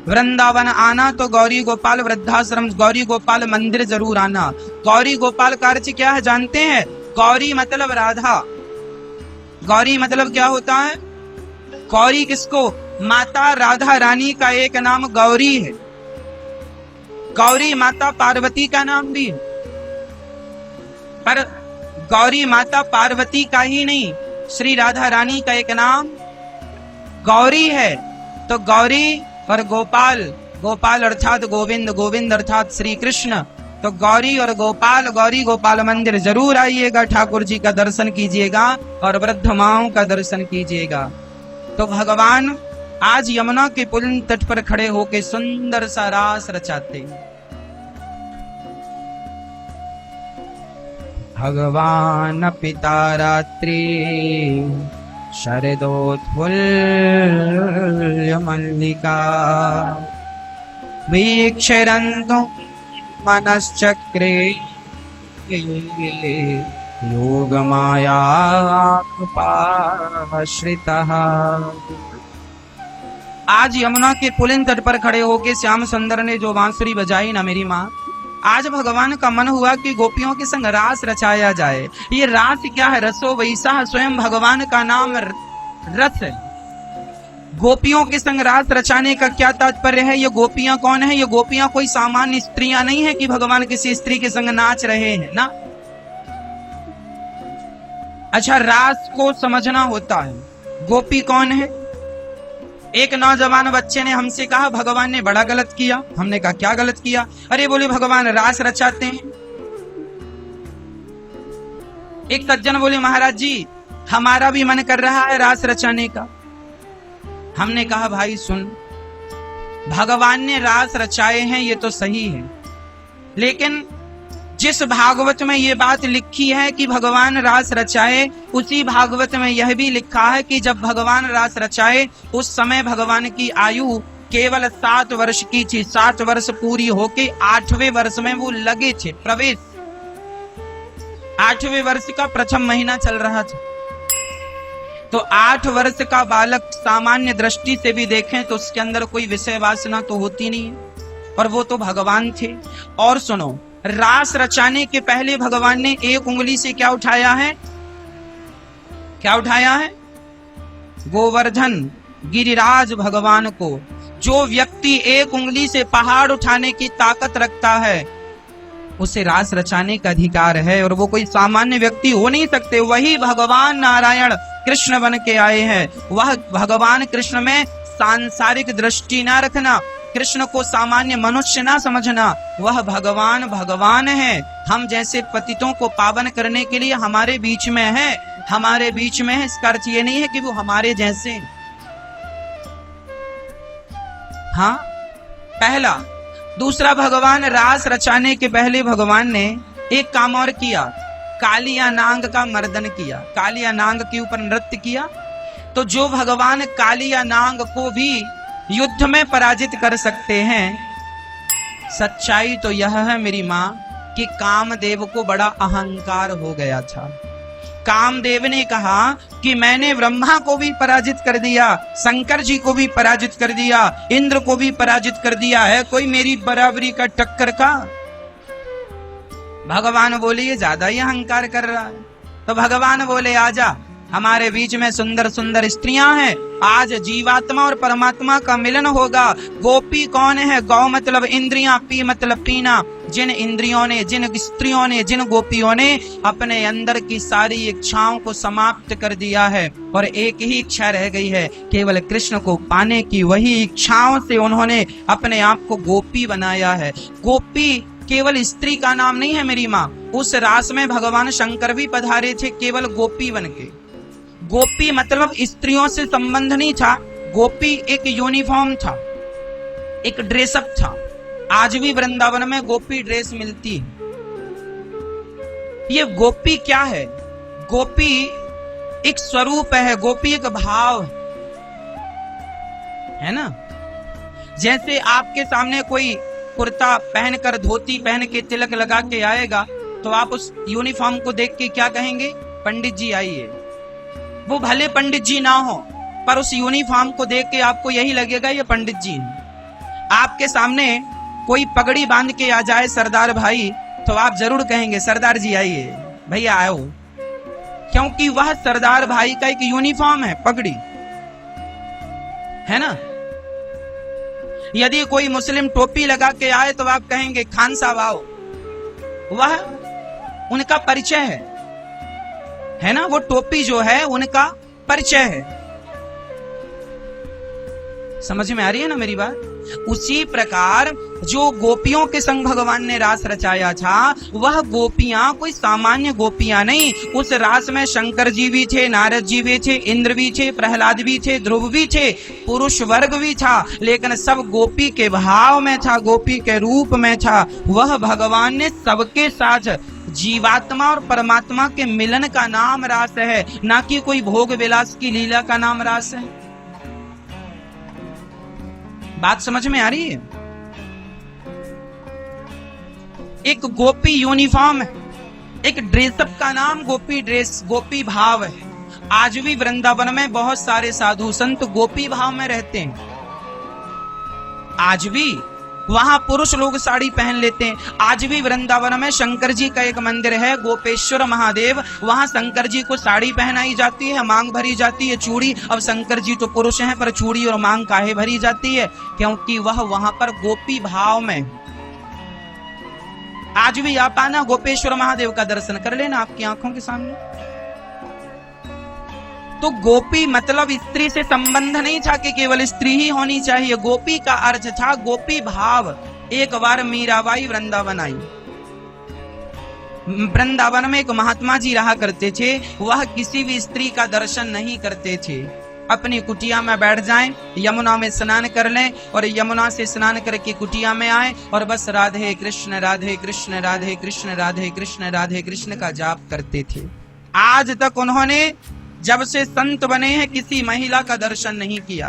वृंदावन आना तो गौरी गोपाल वृद्धाश्रम, गौरी गोपाल मंदिर जरूर आना। गौरी गोपाल का अर्थ क्या है जानते हैं? गौरी मतलब राधा। गौरी मतलब क्या होता है? गौरी किसको? माता राधा रानी का एक नाम गौरी है। गौरी माता पार्वती का नाम भी है, पर गौरी माता पार्वती का ही नहीं, श्री राधा रानी का एक नाम गौरी है। तो गौरी और गोपाल, गोपाल अर्थात गोविंद, गोविंद अर्थात श्री कृष्ण। तो गौरी और गोपाल, गौरी गोपाल मंदिर जरूर आइएगा, ठाकुर जी का दर्शन कीजिएगा और वृद्ध माओं का दर्शन कीजिएगा। तो भगवान आज यमुना के पुलिन तट पर खड़े होकर सुंदर सा रास रचाते। भगवान पिता रात्रि शरदोत्फुल्ल मल्लिका वीक्षरन्तु मनश्चक्रे योगमायाश्रितः। आज यमुना के पुलिन तट पर खड़े होके श्याम सुंदर ने जो बांसुरी बजाई ना मेरी माँ, आज भगवान का मन हुआ कि गोपियों के संग रास रचाया जाए। ये रास क्या है? रसो वैसा, स्वयं भगवान का नाम रस है। गोपियों के संग रास रचाने का क्या तात्पर्य है? ये गोपियां कौन है? ये गोपियां कोई सामान्य स्त्रियां नहीं है कि भगवान किसी स्त्री के संग नाच रहे हैं ना। अच्छा, रास को समझना होता है। गोपी कौन है? एक नौजवान बच्चे ने हमसे कहा भगवान ने बड़ा गलत किया। हमने कहा क्या गलत किया? अरे बोले भगवान रास रचाते हैं। एक सज्जन बोले महाराज जी हमारा भी मन कर रहा है रास रचाने का। हमने कहा भाई सुन, भगवान ने रास रचाए हैं ये तो सही है, लेकिन जिस भागवत में ये बात लिखी है कि भगवान रास रचाए, उसी भागवत में यह भी लिखा है कि जब भगवान रास रचाए उस समय भगवान की आयु केवल 7 वर्ष की थी। 7 वर्ष पूरी होके 8वें वर्ष में वो लगे थे प्रवेश। 8वें वर्ष का प्रथम महीना चल रहा था। तो 8 वर्ष का बालक सामान्य दृष्टि से भी देखें तो उसके अंदर कोई विषय वासना तो होती नहीं है, पर वो तो भगवान थे। और सुनो, रास रचाने के पहले भगवान ने एक उंगली से क्या उठाया है? क्या उठाया है? गोवर्धन, गिरिराज भगवान को। जो व्यक्ति एक उंगली से पहाड़ उठाने की ताकत रखता है उसे रास रचाने का अधिकार है, और वो कोई सामान्य व्यक्ति हो नहीं सकते। वही भगवान नारायण कृष्ण बन के आए हैं। वह भगवान कृष्ण में सांसारिक दृष्टि ना रखना, कृष्ण को सामान्य मनुष्य ना समझना। वह भगवान भगवान है। हम जैसे पतितों को पावन करने के लिए हमारे बीच में है, हमारे बीच में है। इसका अर्थ ये नहीं है कि वो हमारे जैसे। हाँ, पहला। दूसरा, भगवान रास रचाने के पहले भगवान ने एक काम और किया, कालिया नांग का मर्दन किया, कालिया नांग के ऊपर नृत्य किया। तो जो भगवान कालिया नांग को भी युद्ध में पराजित कर सकते हैं। सच्चाई तो यह है मेरी मां कि कामदेव को बड़ा अहंकार हो गया था। कामदेव ने कहा कि मैंने ब्रह्मा को भी पराजित कर दिया, शंकर जी को भी पराजित कर दिया, इंद्र को भी पराजित कर दिया, है कोई मेरी बराबरी का टक्कर का? भगवान बोले ये ज्यादा ही अहंकार कर रहा है। तो भगवान बोले आजा, हमारे बीच में सुंदर सुंदर स्त्रियां हैं, आज जीवात्मा और परमात्मा का मिलन होगा। गोपी कौन है? गौ मतलब इंद्रियां, पी मतलब पीना। जिन इंद्रियों ने, जिन स्त्रियों ने, जिन गोपियों ने अपने अंदर की सारी इच्छाओं को समाप्त कर दिया है और एक ही इच्छा रह गई है, केवल कृष्ण को पाने की, वही इच्छाओं से उन्होंने अपने आप को गोपी बनाया है। गोपी केवल स्त्री का नाम नहीं है मेरी माँ, उस रास में भगवान शंकर भी पधारे थे केवल गोपी बनके। गोपी मतलब स्त्रियों से संबंध नहीं था, गोपी एक यूनिफॉर्म था, एक ड्रेसअप था। आज भी वृंदावन में गोपी ड्रेस मिलती है। ये गोपी क्या है? गोपी एक स्वरूप है, गोपी एक भाव है ना। जैसे आपके सामने कोई कुर्ता पहनकर, धोती पहन के, तिलक लगा के आएगा तो आप उस यूनिफॉर्म को देख के क्या कहेंगे? पंडित जी आइए। वो भले पंडित जी ना हो, पर उस यूनिफॉर्म को देख के आपको यही लगेगा ये पंडित जी हैं। आपके सामने कोई पगड़ी बांध के आ जाए सरदार भाई, तो आप जरूर कहेंगे सरदार जी आइए, भैया आओ, क्योंकि वह सरदार भाई का एक यूनिफॉर्म है, पगड़ी है ना। यदि कोई मुस्लिम टोपी लगा के आए तो आप कहेंगे खान साहब आओ, वह उनका परिचय है ना। वो टोपी जो है उनका परिचय है। समझ में आ रही है ना मेरी बात? उसी प्रकार जो गोपियों के संग भगवान ने रास रचाया था, वह गोपियां कोई सामान्य गोपियां नहीं। उस रास में शंकर जी भी थे, नारद जी भी थे, इंद्र भी थे, प्रहलाद भी थे, ध्रुव भी थे, पुरुष वर्ग भी था, लेकिन सब गोपी के भाव में था, गोपी के रूप में था। वह भगवान ने सबके साथ जीवात्मा और परमात्मा के मिलन का नाम रास है, ना कि कोई भोग विलास की लीला का नाम रास है। बात समझ में आ रही है? एक गोपी यूनिफॉर्म है, एक ड्रेसअप का नाम गोपी ड्रेस, गोपी भाव है। आज भी वृंदावन में बहुत सारे साधु संत गोपी भाव में रहते हैं। आज भी वहां पुरुष लोग साड़ी पहन लेते हैं। आज भी वृंदावन में शंकर जी का एक मंदिर है, गोपेश्वर महादेव, वहां शंकर जी को साड़ी पहनाई जाती है, मांग भरी जाती है, चूड़ी। अब शंकर जी तो पुरुष हैं, पर चूड़ी और मांग काहे भरी जाती है? क्योंकि वह वहां पर गोपी भाव में। आज भी आप आना, गोपेश्वर महादेव का दर्शन कर लेना आपकी आंखों के सामने। तो गोपी मतलब स्त्री से संबंध नहीं था कि केवल स्त्री ही होनी चाहिए। गोपी का अर्थ था गोपी भाव। एक बार मीराबाई वृंदावन आई। वृंदावन में एक महात्मा जी रहा करते थे, वह किसी भी स्त्री का दर्शन नहीं करते थे। अपनी कुटिया में बैठ जाएं, यमुना में स्नान कर लें और यमुना से स्नान करके कुटिया में आए और बस राधे कृष्ण राधे कृष्ण राधे कृष्ण राधे कृष्ण राधे कृष्ण का जाप करते थे। आज तक उन्होंने जब से संत बने हैं किसी महिला का दर्शन नहीं किया।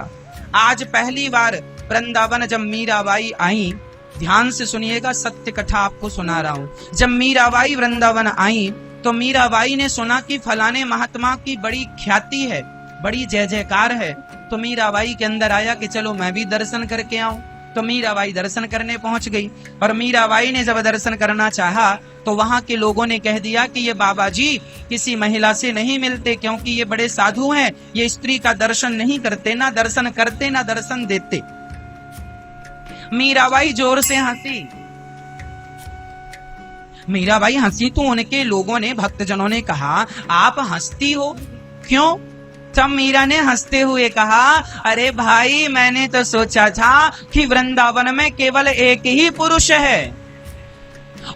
आज पहली बार वृंदावन जब मीराबाई आई, ध्यान से सुनिएगा, सत्य कथा आपको सुना रहा हूं। जब मीराबाई वृंदावन आई तो मीराबाई ने सुना कि फलाने महात्मा की बड़ी ख्याति है, बड़ी जय जयकार है। तो मीराबाई के अंदर आया कि चलो मैं भी दर्शन करके आऊं। तो मीराबाई दर्शन करने पहुंच गई और मीराबाई ने जब दर्शन करना चाहा तो वहां के लोगों ने कह दिया कि ये बाबा जी किसी महिला से नहीं मिलते, क्योंकि ये बड़े साधु हैं, ये स्त्री का दर्शन नहीं करते, ना दर्शन करते ना दर्शन देते। मीराबाई जोर से हंसी। मीराबाई हंसी तो उनके लोगों ने, भक्तजनों ने कहा आप हंसती हो क्यों? तब मीरा ने हंसते हुए कहा, अरे भाई मैंने तो सोचा था कि वृंदावन में केवल एक ही पुरुष है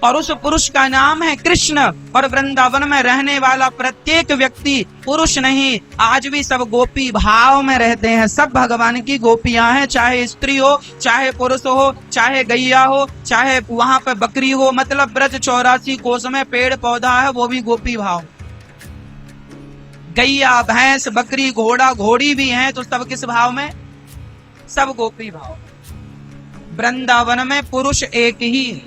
और उस पुरुष का नाम है कृष्ण, और वृंदावन में रहने वाला प्रत्येक व्यक्ति पुरुष नहीं, आज भी सब गोपी भाव में रहते हैं। सब भगवान की गोपियां हैं, चाहे स्त्री हो, चाहे पुरुष हो, चाहे गैया हो, चाहे वहां पे बकरी हो। मतलब ब्रज 84 कोस में पेड़ पौधा है, वो भी गोपी भाव। गैया भैंस बकरी घोड़ा घोड़ी भी हैं, तो सब किस भाव में? सब गोपी भाव। वृंदावन में पुरुष एक ही,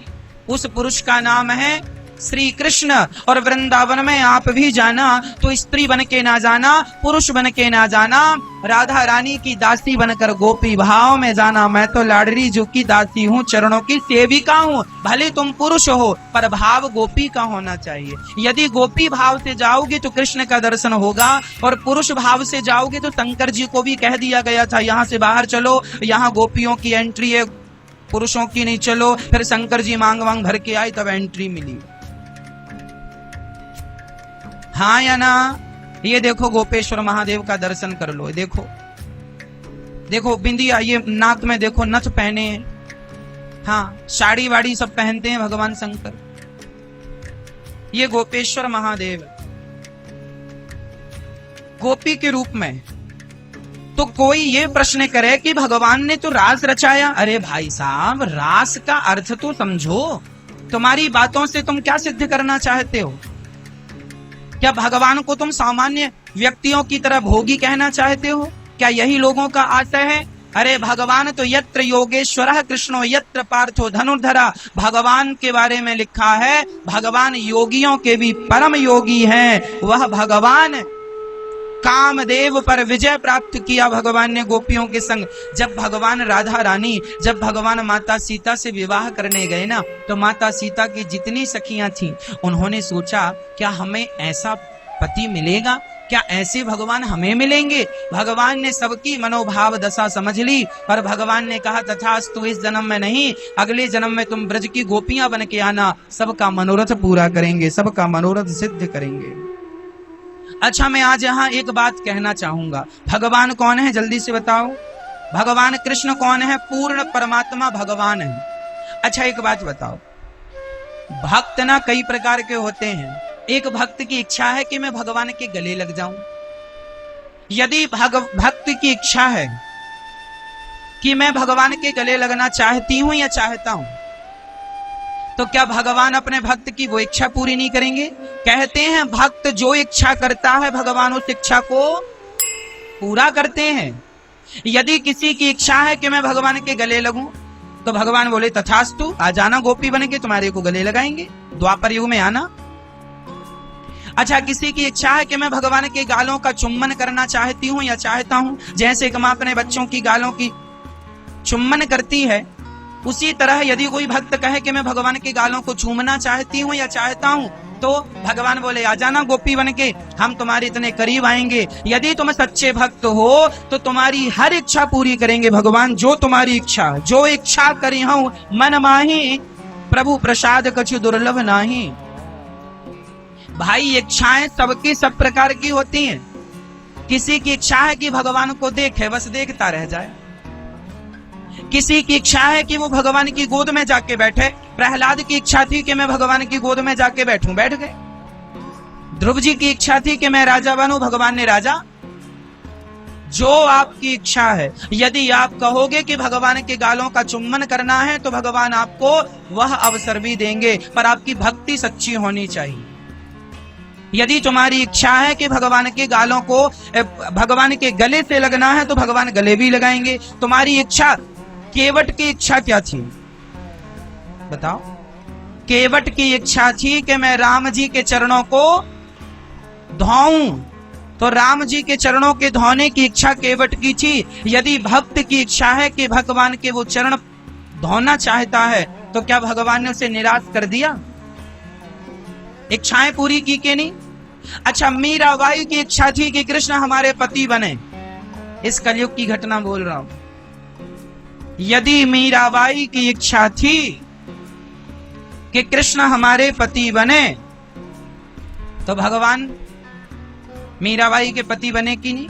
उस पुरुष का नाम है श्री कृष्ण। और वृंदावन में आप भी जाना तो स्त्री बन के ना जाना, पुरुष बन के ना जाना, राधा रानी की दासी बनकर गोपी भाव में जाना। मैं तो लाडली जी की दासी हूँ, चरणों की सेविका हूँ। भले तुम पुरुष हो पर भाव गोपी का होना चाहिए। यदि गोपी भाव से जाओगे तो कृष्ण का दर्शन होगा, और पुरुष भाव से जाओगे तो शंकर जी को भी कह दिया गया था यहाँ से बाहर चलो, यहाँ गोपियों की एंट्री है, पुरुषों की नहीं, चलो। फिर शंकर जी मांग वांग भर के आए तब एंट्री मिली। हाँ या ना? ये देखो गोपेश्वर महादेव का दर्शन कर लो। देखो देखो बिंदिया, ये नाक में देखो नथ पहने हैं, हाँ साड़ी वाड़ी सब पहनते हैं भगवान शंकर। ये गोपेश्वर महादेव गोपी के रूप में। तो कोई ये प्रश्न करे कि भगवान ने तो रास रचाया। अरे भाई साहब, रास का अर्थ तो समझो। तुम्हारी बातों से तुम क्या सिद्ध करना चाहते हो? क्या भगवान को तुम सामान्य व्यक्तियों की तरह भोगी कहना चाहते हो? क्या यही लोगों का आशय है? अरे भगवान तो यत्र योगेश्वरः कृष्णो यत्र पार्थो धनुर्धरा। भगवान के बारे में लिखा है भगवान योगियों के भी परम योगी हैं। वह भगवान कामदेव पर विजय प्राप्त किया भगवान ने गोपियों के संग। जब भगवान राधा रानी, जब भगवान माता सीता से विवाह करने गए ना, तो माता सीता की जितनी सखियां थीं, उन्होंने सोचा क्या हमें ऐसा पति मिलेगा, क्या ऐसे भगवान हमें मिलेंगे? भगवान ने सबकी मनोभाव दशा समझ ली, पर भगवान ने कहा तथास्तु, इस जन्म में नहीं, अगले जन्म में तुम ब्रज की गोपियां बन के आना, सबका मनोरथ पूरा करेंगे, सबका मनोरथ सिद्ध करेंगे। अच्छा, मैं आज यहाँ एक बात कहना चाहूंगा। भगवान कौन है जल्दी से बताओ? भगवान कृष्ण कौन है? पूर्ण परमात्मा भगवान है। अच्छा एक बात बताओ, भक्त ना कई प्रकार के होते हैं। एक भक्त की इच्छा है कि मैं भगवान के गले लग जाऊं। यदि भक्त की इच्छा है कि मैं भगवान के गले लगना चाहती हूं या चाहता हूं, तो क्या भगवान अपने भक्त की वो इच्छा पूरी नहीं करेंगे? कहते हैं भक्त जो इच्छा करता है भगवान उस इच्छा को पूरा करते हैं। यदि किसी की इच्छा है कि मैं भगवान के गले लगूं, तो भगवान बोले तथास्तु, आ जाना गोपी बन के, तुम्हारे को गले लगाएंगे, द्वापर युग में आना। अच्छा, किसी की इच्छा है कि मैं भगवान के गालों का चुम्बन करना चाहती हूं या चाहता हूं, जैसे कि मां अपने बच्चों की गालों की चुम्बन करती है, उसी तरह यदि कोई भक्त कहे कि मैं भगवान के गालों को चूमना चाहती हूँ या चाहता हूँ, तो भगवान बोले आ जाना गोपी बन के, हम तुम्हारे इतने करीब आएंगे। यदि तुम सच्चे भक्त हो तो तुम्हारी हर इच्छा पूरी करेंगे भगवान। जो तुम्हारी इच्छा, जो इच्छा करी हूं मन माही, प्रभु प्रसाद कछु दुर्लभ नाही। भाई इच्छाएं सबकी सब प्रकार की होती हैं। किसी की इच्छा है कि भगवान को देखे, बस देखता रह जाए। किसी की इच्छा है कि वो भगवान की गोद में जाके बैठे। प्रहलाद की इच्छा थी कि मैं भगवान की गोद में जाके बैठूं, बैठ गए। ध्रुव जी की इच्छा थी कि मैं राजा बनूं, भगवान ने राजा। जो आपकी इच्छा है, यदि आप कहोगे कि भगवान के गालों का चुम्बन करना है तो भगवान आपको वह अवसर भी देंगे, पर आपकी भक्ति सच्ची होनी चाहिए। यदि तुम्हारी इच्छा है कि भगवान के गालों को, भगवान के गले से लगना है, तो भगवान गले भी लगाएंगे। तुम्हारी इच्छा, केवट की इच्छा क्या थी बताओ? केवट की इच्छा थी कि मैं राम जी के चरणों को धोऊं, तो राम जी के चरणों के धोने की इच्छा केवट की थी। यदि भक्त की इच्छा है कि भगवान के वो चरण धोना चाहता है, तो क्या भगवान ने उसे निराश कर दिया? इच्छाएं पूरी की कि नहीं? अच्छा, मीराबाई की इच्छा थी कि कृष्ण हमारे पति बने। इस कलयुग की घटना बोल रहा हूं। यदि मीराबाई की इच्छा थी कि कृष्ण हमारे पति बने, तो भगवान मीराबाई के पति बने कि नहीं?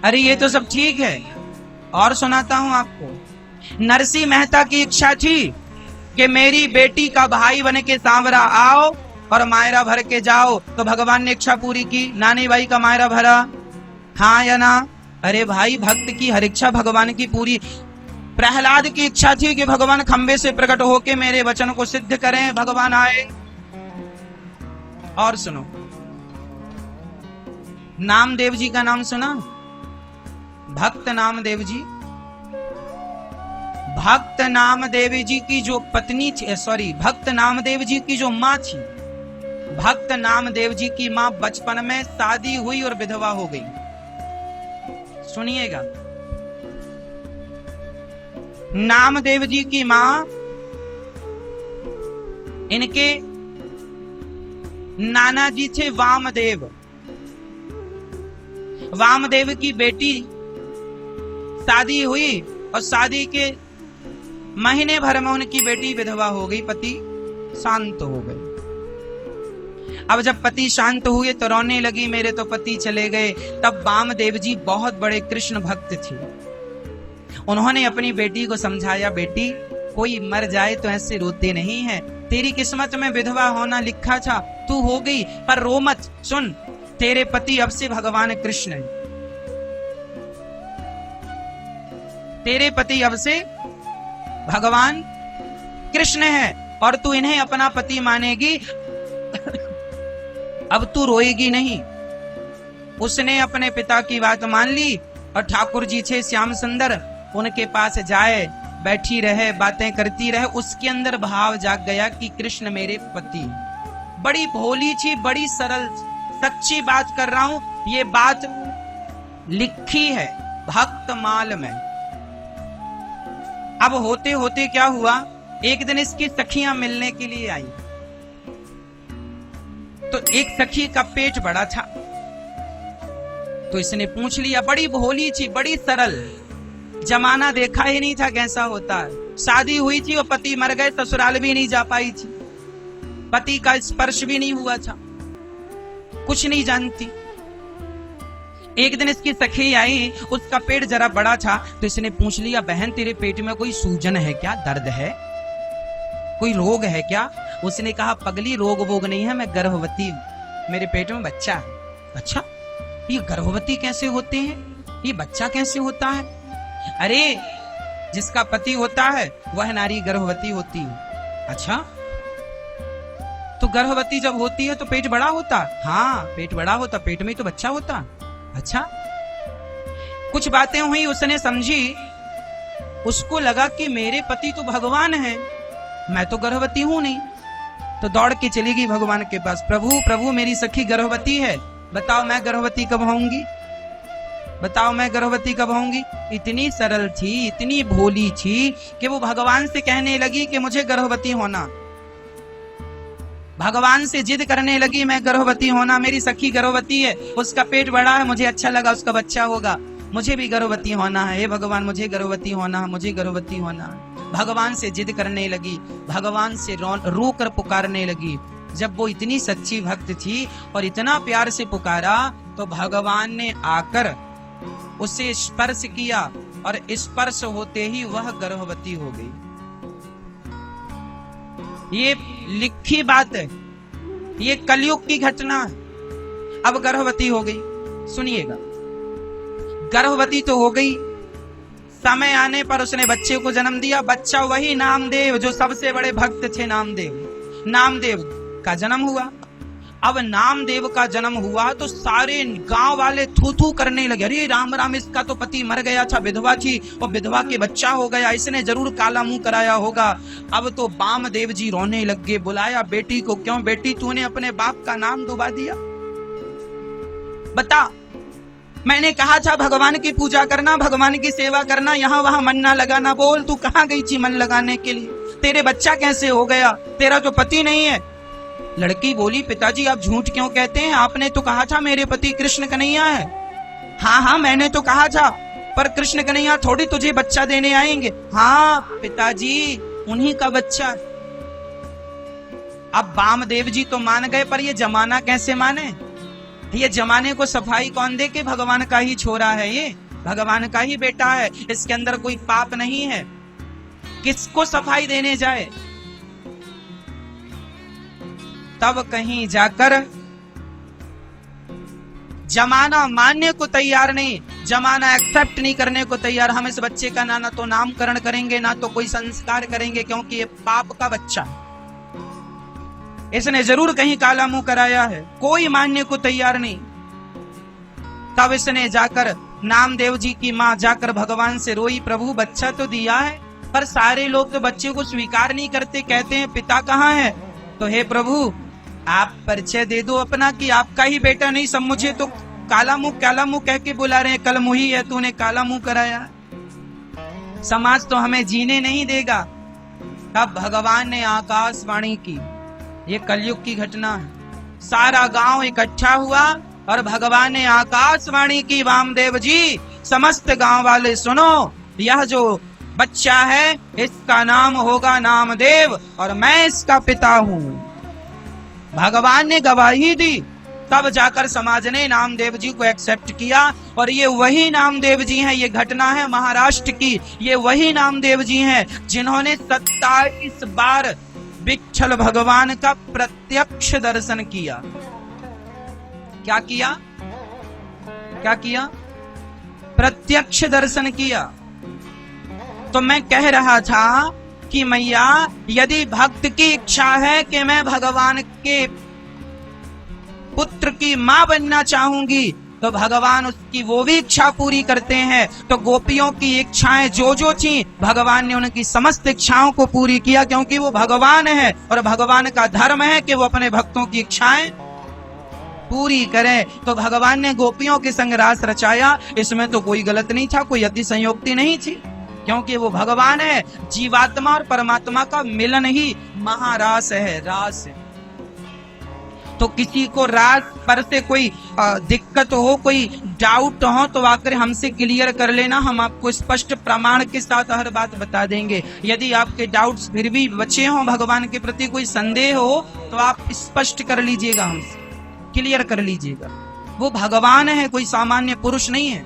अरे ये तो सब ठीक है, और सुनाता हूं आपको। नरसिंह मेहता की इच्छा थी कि मेरी बेटी का भाई बने के सांवरा आओ और मायरा भर के जाओ, तो भगवान ने इच्छा पूरी की, नानी बाई का मायरा भरा। हाँ या ना? अरे भाई, भक्त की हर इच्छा भगवान की पूरी। प्रहलाद की इच्छा थी कि भगवान खंबे से प्रकट होके मेरे वचन को सिद्ध करें, भगवान आए। और सुनो, नामदेव जी का नाम सुना? भक्त नामदेव जी, भक्त नामदेव जी की जो पत्नी थी, भक्त नामदेव जी की जो माँ थी, भक्त नामदेव जी की माँ बचपन में शादी हुई और विधवा हो गई। सुनिएगा, नामदेव जी की माँ, इनके नाना जी थे वामदेव। वामदेव की बेटी शादी हुई और शादी के महीने भर में उनकी बेटी विधवा हो गई, पति शांत हो गए। अब जब पति शांत हुए तो रोने लगी, मेरे तो पति चले गए। तब वामदेव जी बहुत बड़े कृष्ण भक्त थे। उन्होंने अपनी बेटी को समझाया, बेटी कोई मर जाए तो ऐसे रोते नहीं है, तेरी किस्मत में विधवा होना लिखा था, तू हो गई, पर रो मत। सुन, तेरे पति अब से भगवान कृष्ण है, तेरे पति अब से भगवान कृष्ण है और तू इन्हें अपना पति मानेगी, अब तू रोएगी नहीं। उसने अपने पिता की बात मान ली और ठाकुर जी थे श्याम सुंदर, उनके पास जाए, बैठी रहे, बातें करती रहे। उसके अंदर भाव जाग गया कि कृष्ण मेरे पति। बड़ी भोली थी, बड़ी सरल, सच्ची बात कर रहा हूं, ये बात लिखी है भक्तमाल में। अब होते होते क्या हुआ, एक दिन इसकी सखियां मिलने के लिए आई, तो एक सखी का पेट बड़ा था, तो इसने पूछ लिया। बड़ी भोली थी, बड़ी सरल, जमाना देखा ही नहीं था कैसा होता है। शादी हुई थी और पति मर गए, ससुराल भी नहीं जा पाई थी, पति का स्पर्श भी नहीं हुआ था, कुछ नहीं जानती। एक दिन इसकी सखी आई, उसका पेट जरा बड़ा था, तो इसने पूछ लिया, बहन तेरे पेट में कोई सूजन है क्या, दर्द है, कोई रोग है क्या? उसने कहा, पगली रोग वोग नहीं है, मैं गर्भवती हूं, मेरे पेट में बच्चा है। अच्छा, ये गर्भवती कैसे होते हैं, ये बच्चा कैसे होता है? अरे जिसका पति होता है वह नारी गर्भवती होती है। अच्छा, तो गर्भवती जब होती है तो पेट बड़ा होता? हाँ, पेट बड़ा होता, पेट में तो बच्चा होता। अच्छा, कुछ बातें हुई, उसने समझी, उसको लगा कि मेरे पति तो भगवान है, मैं तो गर्भवती हूं नहीं। तो दौड़ के चली गई भगवान के पास, प्रभु प्रभु मेरी सखी गर्भवती है, बताओ मैं गर्भवती कब होऊंगी, बताओ मैं गर्भवती कब होऊंगी। इतनी सरल थी, इतनी भोली थी कि वो भगवान से कहने लगी कि मुझे गर्भवती होना, भगवान से जिद करने लगी, मैं गर्भवती होना, मेरी सखी गर्भवती है, उसका पेट बड़ा है, मुझे अच्छा लगा, उसका बच्चा होगा, मुझे भी गर्भवती होना है, हे भगवान मुझे गर्भवती होना है, मुझे गर्भवती होना है। भगवान से जिद करने लगी, भगवान से रो कर पुकारने लगी। जब वो इतनी सच्ची भक्त थी और इतना प्यार से पुकारा, तो भगवान ने आकर उसे स्पर्श किया और स्पर्श होते ही वह गर्भवती हो गई। ये लिखी बात है, ये कलयुग की घटना है। अब गर्भवती हो गई, सुनिएगा, गर्भवती तो हो गई, समय आने पर उसने बच्चे को जन्म दिया। बच्चा वही नामदेव, जो सबसे बड़े भक्त थे नामदेव, नामदेव का जन्म हुआ। अब नामदेव का जन्म हुआ तो सारे गांव वाले थू थू करने लगे, अरे राम राम, इसका तो पति मर गया था, विधवा थी और विधवा के बच्चा हो गया, इसने जरूर काला मुंह कराया होगा। अब तो वामदेव जी रोने लग गए, बुलाया बेटी को, क्यों बेटी तूने अपने बाप का नाम डुबा दिया, बता, मैंने कहा था भगवान की पूजा करना, भगवान की सेवा करना, यहाँ वहां मन ना लगाना, बोल तू कहाँ गई थी मन लगाने के लिए, तेरे बच्चा कैसे हो गया, तेरा तो पति नहीं है। लड़की बोली, पिताजी आप झूठ क्यों कहते हैं, आपने तो कहा था मेरे पति कृष्ण कन्हैया है। हाँ हाँ मैंने तो कहा था, पर कृष्ण कन्हैया थोड़ी तुझे बच्चा देने आएंगे। हाँ पिताजी, उन्हीं का बच्चा। अब वामदेव जी तो मान गए, पर ये जमाना कैसे माने, ये जमाने को सफाई कौन दे के भगवान का ही छोरा है, ये भगवान का ही बेटा है, इसके अंदर कोई पाप नहीं है, किसको सफाई देने जाए। तब कहीं जाकर जमाना मानने को तैयार नहीं, जमाना एक्सेप्ट नहीं करने को तैयार, हम इस बच्चे का ना तो नामकरण करेंगे ना तो कोई संस्कार करेंगे, क्योंकि ये पाप का बच्चा, इसने जरूर कहीं काला मुंह कराया है, कोई मानने को तैयार नहीं। तब इसने जाकर, नामदेव जी की मां जाकर भगवान से रोई, प्रभु बच्चा तो दिया है पर सारे लोग तो बच्चे को स्वीकार नहीं करते, कहते हैं पिता कहाँ है। तो हे प्रभु आप परिचय दे दो अपना कि आपका ही बेटा नहीं, सब मुझे तो काला मुंह कह के बुला रहे हैं, कल मुही है तूने काला मुंह कराया, समाज तो हमें जीने नहीं देगा। तब भगवान ने आकाशवाणी की, ये कलयुग की घटना है, सारा गांव इकट्ठा हुआ और भगवान ने आकाशवाणी की, वामदेव जी समस्त गांव वाले सुनो, यह जो बच्चा है इसका नाम होगा नामदेव और मैं इसका पिता हूं। भगवान ने गवाही दी, तब जाकर समाज ने नामदेव जी को एक्सेप्ट किया। और ये वही नामदेव जी हैं, ये घटना है महाराष्ट्र की, ये वही नामदेव जी हैं जिन्होंने 27 बार विट्ठल भगवान का प्रत्यक्ष दर्शन किया। क्या किया? क्या किया? प्रत्यक्ष दर्शन किया। तो मैं कह रहा था कि मैया यदि भक्त की इच्छा है कि मैं भगवान के पुत्र की मां बनना चाहूंगी, तो भगवान उसकी वो भी इच्छा पूरी करते हैं। तो गोपियों की इच्छाएं जो जो थी भगवान ने उनकी समस्त इच्छाओं को पूरी किया, क्योंकि वो भगवान है और भगवान का धर्म है कि वो अपने भक्तों की इच्छाएं पूरी करें। तो भगवान ने गोपियों के संग रास रचाया, इसमें तो कोई गलत नहीं था, कोई अति संयोक्ति नहीं थी, क्योंकि वो भगवान है। जीवात्मा और परमात्मा का मिलन ही महारास है, रास है। तो किसी को रास पर से कोई दिक्कत हो, कोई डाउट हो तो आकर हमसे क्लियर कर लेना, हम आपको स्पष्ट प्रमाण के साथ हर बात बता देंगे। यदि आपके डाउट्स फिर भी बचे हों, भगवान के प्रति कोई संदेह हो, तो आप स्पष्ट कर लीजिएगा, हमसे क्लियर कर लीजिएगा। वो भगवान है, कोई सामान्य पुरुष नहीं है।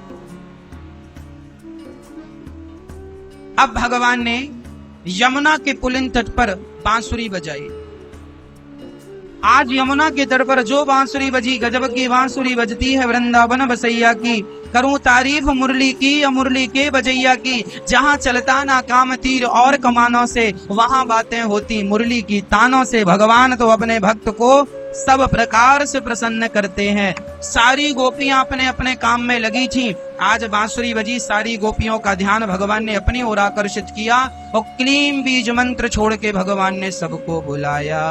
अब भगवान ने यमुना के पुलिन तट पर बांसुरी बजाई। आज यमुना के तट पर जो बांसुरी बजी, गजब की बांसुरी बजती है वृंदावन बसैया की। करूं तारीफ मुरली की या मुरली के बजैया की, जहां चलता ना काम तीर और कमानों से, वहां बातें होती मुरली की तानों से। भगवान तो अपने भक्त को सब प्रकार से प्रसन्न करते हैं। सारी गोपियां अपने अपने काम में लगी थीं। आज बांसुरी बजी, सारी गोपियों का ध्यान भगवान ने अपनी ओर आकर्षित किया और क्लीम बीज मंत्र छोड़ के भगवान ने सबको बुलाया।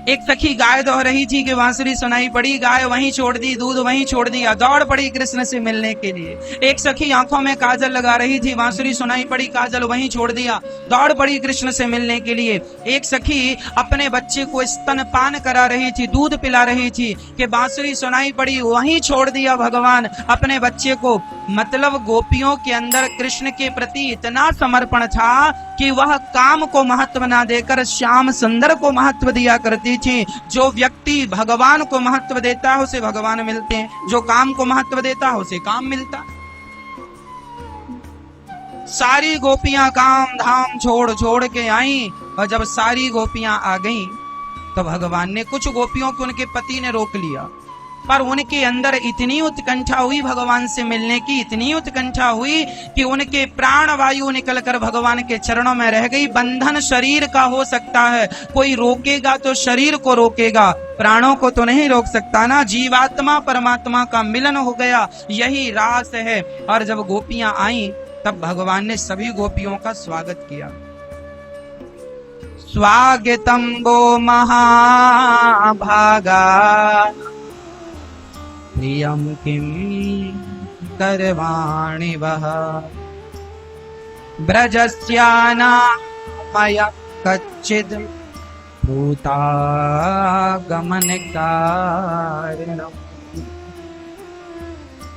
एक सखी गाय दौड़ रही थी कि बांसुरी सुनाई पड़ी, गाय वहीं छोड़ दी, दूध वहीं छोड़ दिया, दौड़ पड़ी कृष्ण से मिलने के लिए। एक सखी आंखों में काजल लगा रही थी, बांसुरी सुनाई पड़ी, काजल वहीं छोड़ दिया, दौड़ पड़ी कृष्ण से मिलने के लिए। एक सखी अपने बच्चे को स्तनपान करा रही थी, दूध पिला रही थी कि बांसुरी सुनाई पड़ी, वहीं छोड़ दिया भगवान अपने बच्चे को। मतलब गोपियों के अंदर कृष्ण के प्रति इतना समर्पण था कि वह काम को महत्व ना देकर श्याम सुंदर को महत्व दिया करती थी। जो व्यक्ति भगवान को महत्व देता है उसे भगवान मिलते हैं, जो काम को महत्व देता है उसे काम मिलता। सारी गोपियां काम धाम छोड़ छोड़ के आईं, और जब सारी गोपियां आ गईं तो भगवान ने कुछ गोपियों को उनके पति ने रोक लिया, पर उनके अंदर इतनी उत्कंठा हुई भगवान से मिलने की, इतनी उत्कंठा हुई कि उनके प्राण वायु निकलकर भगवान के चरणों में रह गई। बंधन शरीर का हो सकता है, कोई रोकेगा तो शरीर को रोकेगा, प्राणों को तो नहीं रोक सकता ना। जीवात्मा परमात्मा का मिलन हो गया, यही रास है। और जब गोपियां आईं तब भगवान ने सभी गोपियों का स्वागत किया। स्वागतम वो महाभागा प्रियम किम करवाणि वह, ब्रजस्यानामय कच्चिद भूतागमन कारणम।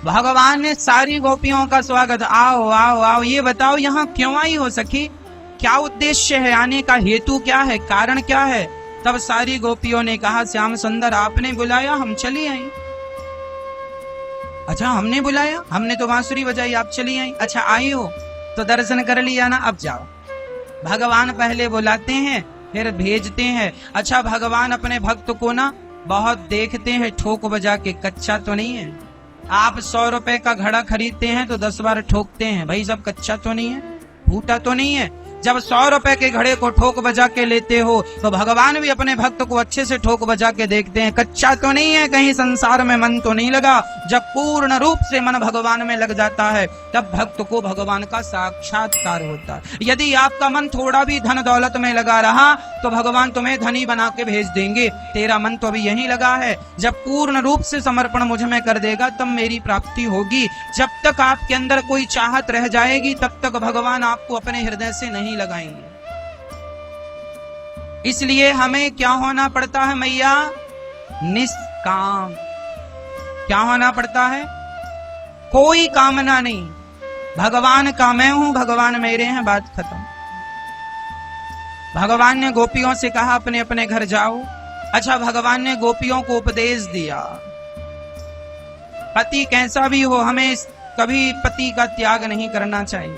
भगवान ने सारी गोपियों का स्वागत, आओ आओ आओ, ये बताओ यहाँ क्यों आई हो सखी, क्या उद्देश्य है आने का, हेतु क्या है, कारण क्या है। तब सारी गोपियों ने कहा, श्याम सुंदर आपने बुलाया, हम चली आई। अच्छा हमने बुलाया, हमने तो बांसुरी बजाई, आप चली आई। अच्छा आई हो तो दर्शन कर लिया ना, अब जाओ। भगवान पहले बुलाते हैं फिर भेजते हैं। अच्छा भगवान अपने भक्त को ना बहुत देखते हैं, ठोक बजा के, कच्चा तो नहीं है। आप 100 रुपए का घड़ा खरीदते हैं तो 10 बार ठोकते हैं, भाई सब कच्चा तो नहीं है, फूटा तो नहीं है। जब 100 रुपए के घड़े को ठोक बजा के लेते हो तो भगवान भी अपने भक्त को अच्छे से ठोक बजा के देखते हैं, कच्चा तो नहीं है, कहीं संसार में मन तो नहीं लगा। जब पूर्ण रूप से मन भगवान में लग जाता है तब भक्त को भगवान का साक्षात्कार होता है। यदि आपका मन थोड़ा भी धन दौलत में लगा रहा तो भगवान तुम्हें धनी बना के भेज देंगे, तेरा मन तो अभी यहीं लगा है। जब पूर्ण रूप से समर्पण मुझ में कर देगा तब मेरी प्राप्ति होगी। जब तक आपके अंदर कोई चाहत रह जाएगी तब तक भगवान आपको अपने हृदय से नहीं लगाएंगे। इसलिए हमें क्या होना पड़ता है मैया? निष्काम। क्या होना पड़ता है? कोई कामना नहीं, भगवान का मैं हूं, भगवान मेरे हैं, बात खत्म। भगवान ने गोपियों से कहा अपने अपने घर जाओ। अच्छा, भगवान ने गोपियों को उपदेश दिया, पति कैसा भी हो हमें कभी पति का त्याग नहीं करना चाहिए।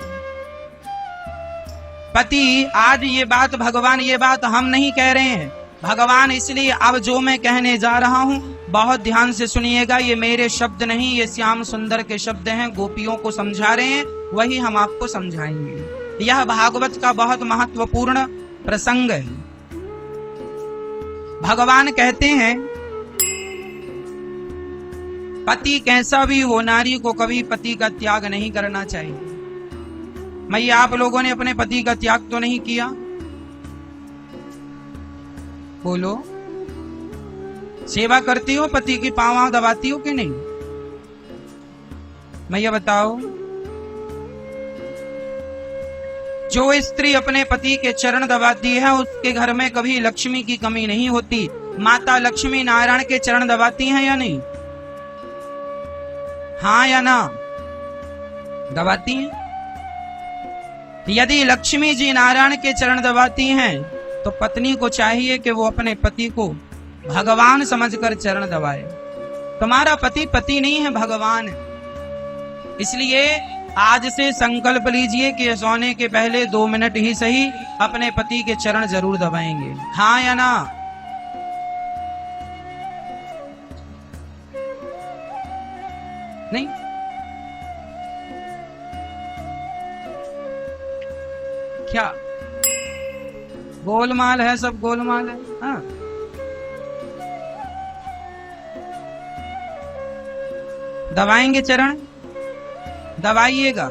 पति, आज ये बात भगवान, ये बात हम नहीं कह रहे हैं, भगवान इसलिए अब जो मैं कहने जा रहा हूं बहुत ध्यान से सुनिएगा। ये मेरे शब्द नहीं, ये श्याम सुंदर के शब्द हैं, गोपियों को समझा रहे हैं, वही हम आपको समझाएंगे। यह भागवत का बहुत महत्वपूर्ण प्रसंग है। भगवान कहते हैं पति कैसा भी हो नारी को कभी पति का त्याग नहीं करना चाहिए। मैया, आप लोगों ने अपने पति का त्याग तो नहीं किया? बोलो, सेवा करती हो, पति की पाँव दबाती हो कि नहीं? मैया बताओ। जो स्त्री अपने पति के चरण दबाती है उसके घर में कभी लक्ष्मी की कमी नहीं होती। माता लक्ष्मी नारायण के चरण दबाती हैं या नहीं? हाँ या ना? दबाती हैं। यदि लक्ष्मी जी नारायण के चरण दबाती हैं तो पत्नी को चाहिए कि वो अपने पति को भगवान समझकर चरण दबाए। तुम्हारा पति पति नहीं है, भगवान है। इसलिए आज से संकल्प लीजिए कि सोने के पहले 2 मिनट ही सही अपने पति के चरण जरूर दबाएंगे। हाँ या ना? नहीं? क्या गोलमाल है? सब गोलमाल है। हाँ, दबाएंगे चरण, दबाइएगा।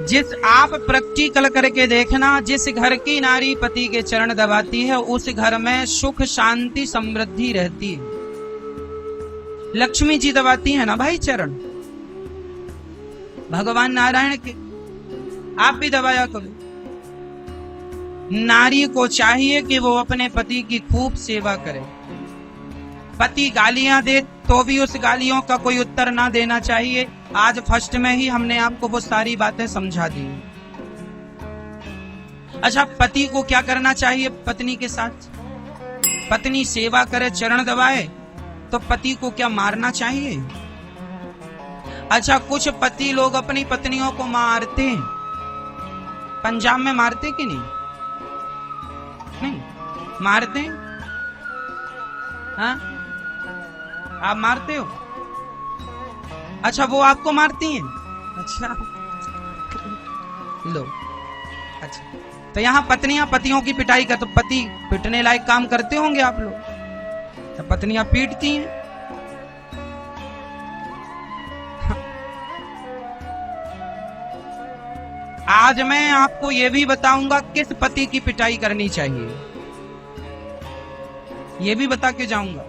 जिस आप प्रैक्टिकल करके देखना, जिस घर की नारी पति के चरण दबाती है उस घर में सुख शांति समृद्धि रहती है। लक्ष्मी जी दबाती है ना भाई चरण, भगवान नारायण के, आप भी दबाया करो। नारी को चाहिए कि वो अपने पति की खूब सेवा करे। पति गालियां दे तो भी उस गालियों का कोई उत्तर ना देना चाहिए। आज फर्स्ट में ही हमने आपको वो सारी बातें समझा दी। अच्छा, पति को क्या करना चाहिए पत्नी के साथ? पत्नी सेवा करे, चरण दबाए, तो पति को क्या मारना चाहिए? अच्छा, कुछ पति लोग अपनी पत्नियों को मारते हैं। पंजाब में मारते कि नहीं? नहीं मारते? हाँ, आप मारते हो? अच्छा, वो आपको मारती हैं? अच्छा, लो। अच्छा, तो यहाँ पत्नियां पतियों की पिटाई कर, तो पति पिटने लायक काम करते होंगे आप लोग, तो पत्नियां पीटती हैं। आज मैं आपको यह भी बताऊंगा किस पति की पिटाई करनी चाहिए, यह भी बता के जाऊंगा।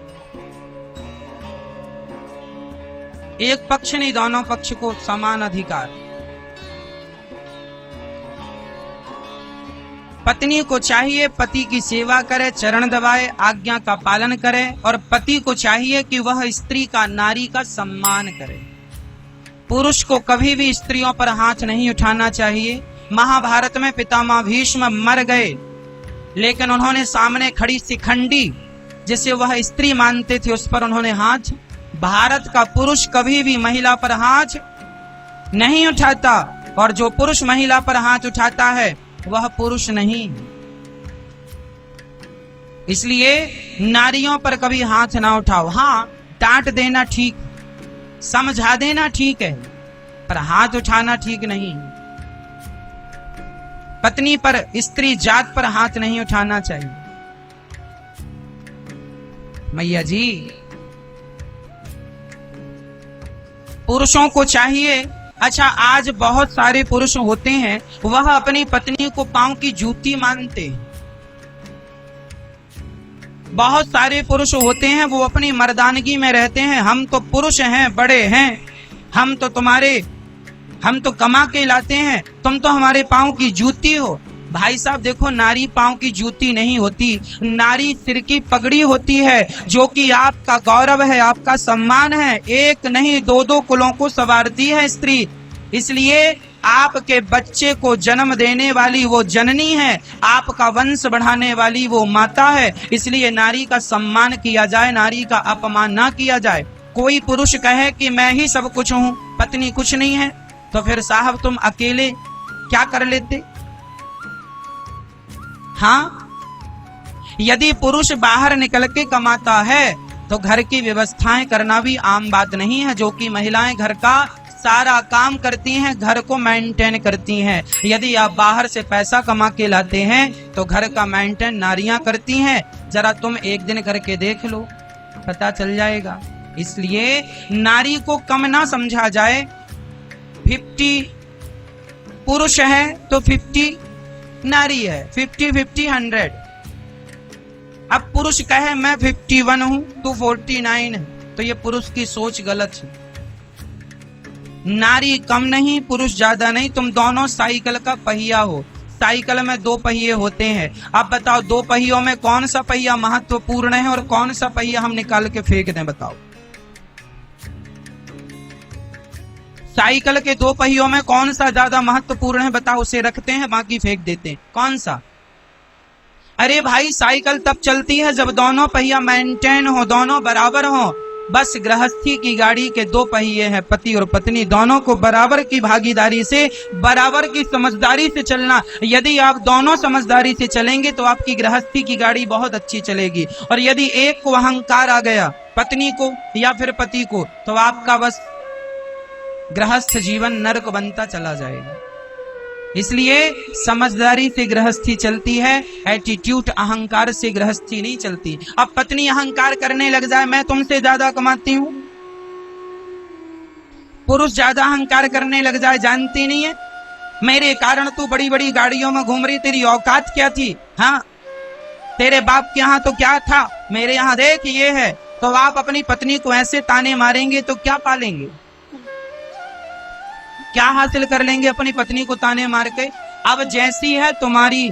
एक पक्ष नहीं, दोनों पक्ष को समान अधिकार। पत्नी को चाहिए पति की सेवा करे, चरण दबाए, आज्ञा का पालन करे, और पति को चाहिए कि वह स्त्री का, नारी का सम्मान करे। पुरुष को कभी भी स्त्रियों पर हाथ नहीं उठाना चाहिए। महाभारत में पितामह भीष्म मर गए, लेकिन उन्होंने सामने खड़ी शिखंडी, जिसे वह स्त्री मानते थे, उस पर उन्होंने हाथ। भारत का पुरुष कभी भी महिला पर हाथ नहीं उठाता, और जो पुरुष महिला पर हाथ उठाता है वह पुरुष नहीं। इसलिए नारियों पर कभी हाथ ना उठाओ। हाँ, डांट देना ठीक, समझा देना ठीक है, पर हाथ उठाना ठीक नहीं। पत्नी पर, स्त्री जात पर हाथ नहीं उठाना चाहिए। मैया जी, पुरुषों को चाहिए, अच्छा आज बहुत सारे पुरुष होते हैं वह अपनी पत्नी को पांव की जूती मानते हैं। बहुत सारे पुरुष होते हैं वो अपनी मर्दानगी में रहते हैं, हम तो पुरुष हैं, बड़े हैं, हम तो कमा के लाते हैं, तुम तो हमारे पांव की जूती हो। भाई साहब देखो, नारी पांव की जूती नहीं होती, नारी सिर की पगड़ी होती है, जो कि आपका गौरव है, आपका सम्मान है। एक नहीं दो दो कुलों को संवारती है स्त्री। इसलिए आपके बच्चे को जन्म देने वाली वो जननी है, आपका वंश बढ़ाने वाली वो माता है। इसलिए नारी का सम्मान किया जाए, नारी का अपमान ना किया जाए। कोई पुरुष कहे कि मैं ही सब कुछ हूं, पत्नी कुछ नहीं है, तो फिर साहब तुम अकेले क्या कर लेते? हाँ, यदि पुरुष बाहर निकल के कमाता है तो घर की व्यवस्थाएं करना भी आम बात नहीं है, जो कि महिलाएं घर का सारा काम करती हैं, घर को मेंटेन करती हैं। यदि आप बाहर से पैसा कमा के लाते हैं तो घर का मेंटेन नारियां करती हैं। जरा तुम एक दिन करके देख लो, पता चल जाएगा। इसलिए नारी को कम ना समझा जाए। 50 पुरुष है तो 50 नारी है, 50-50 100। अब पुरुष कहे मैं 51 हूं, तू 49 है, तो ये पुरुष की सोच गलत है। नारी कम नहीं, पुरुष ज्यादा नहीं, तुम दोनों साइकिल का पहिया हो। साइकिल में 2 पहिए होते हैं। अब बताओ 2 पहियों में कौन सा पहिया महत्वपूर्ण है और कौन सा पहिया हम निकाल के फेंक दें? बताओ। साइकिल के 2 पहियों में कौन सा ज्यादा महत्वपूर्ण है? बताओ। उसे रखते हैं, बाकी फेंक देते हैं। कौन सा? अरे भाई, साइकिल तब चलती है जब दोनों पहिया मेंटेन हो, दोनों बराबर हो। बस गृहस्थी की गाड़ी के 2 पहिए हैं, पति और पत्नी, दोनों को बराबर की भागीदारी से, बराबर की समझदारी से चलना। यदि आप दोनों समझदारी से चलेंगे तो आपकी गृहस्थी की गाड़ी बहुत अच्छी चलेगी। और यदि एक को अहंकार आ गया, पत्नी को या फिर पति को, तो आपका बस गृहस्थ जीवन नरक बनता चला जाएगा। इसलिए समझदारी से गृहस्थी चलती है, एटीट्यूड अहंकार से गृहस्थी नहीं चलती। अब पत्नी अहंकार करने लग जाए, मैं तुमसे ज्यादा कमाती हूं, पुरुष ज्यादा अहंकार करने लग जाए, जानती नहीं है मेरे कारण तू बड़ी बड़ी गाड़ियों में घूम रही, तेरी औकात क्या थी? हाँ, तेरे बाप के यहाँ तो क्या था, मेरे यहाँ देख ये है। तो आप अपनी पत्नी को ऐसे ताने मारेंगे तो क्या पालेंगे? क्या हासिल कर लेंगे अपनी पत्नी को ताने मार के? अब जैसी है तुम्हारी,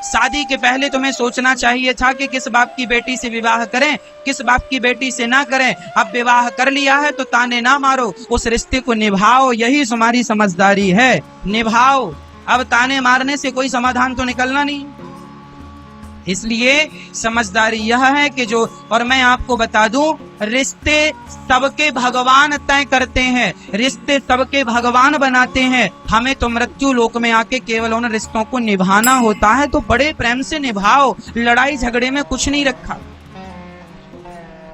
शादी के पहले तुम्हें सोचना चाहिए था कि किस बाप की बेटी से विवाह करें, किस बाप की बेटी से ना करें। अब विवाह कर लिया है तो ताने ना मारो, उस रिश्ते को निभाओ, यही तुम्हारी समझदारी है, निभाओ। अब ताने मारने से कोई समाधान तो निकलना नहीं। इसलिए समझदारी यह है कि जो, और मैं आपको बता दूं, रिश्ते सबके भगवान तय करते हैं, रिश्ते सबके भगवान बनाते हैं। हमें तो मृत्यु लोक में आके केवल उन रिश्तों को निभाना होता है, तो बड़े प्रेम से निभाओ, लड़ाई झगड़े में कुछ नहीं रखा।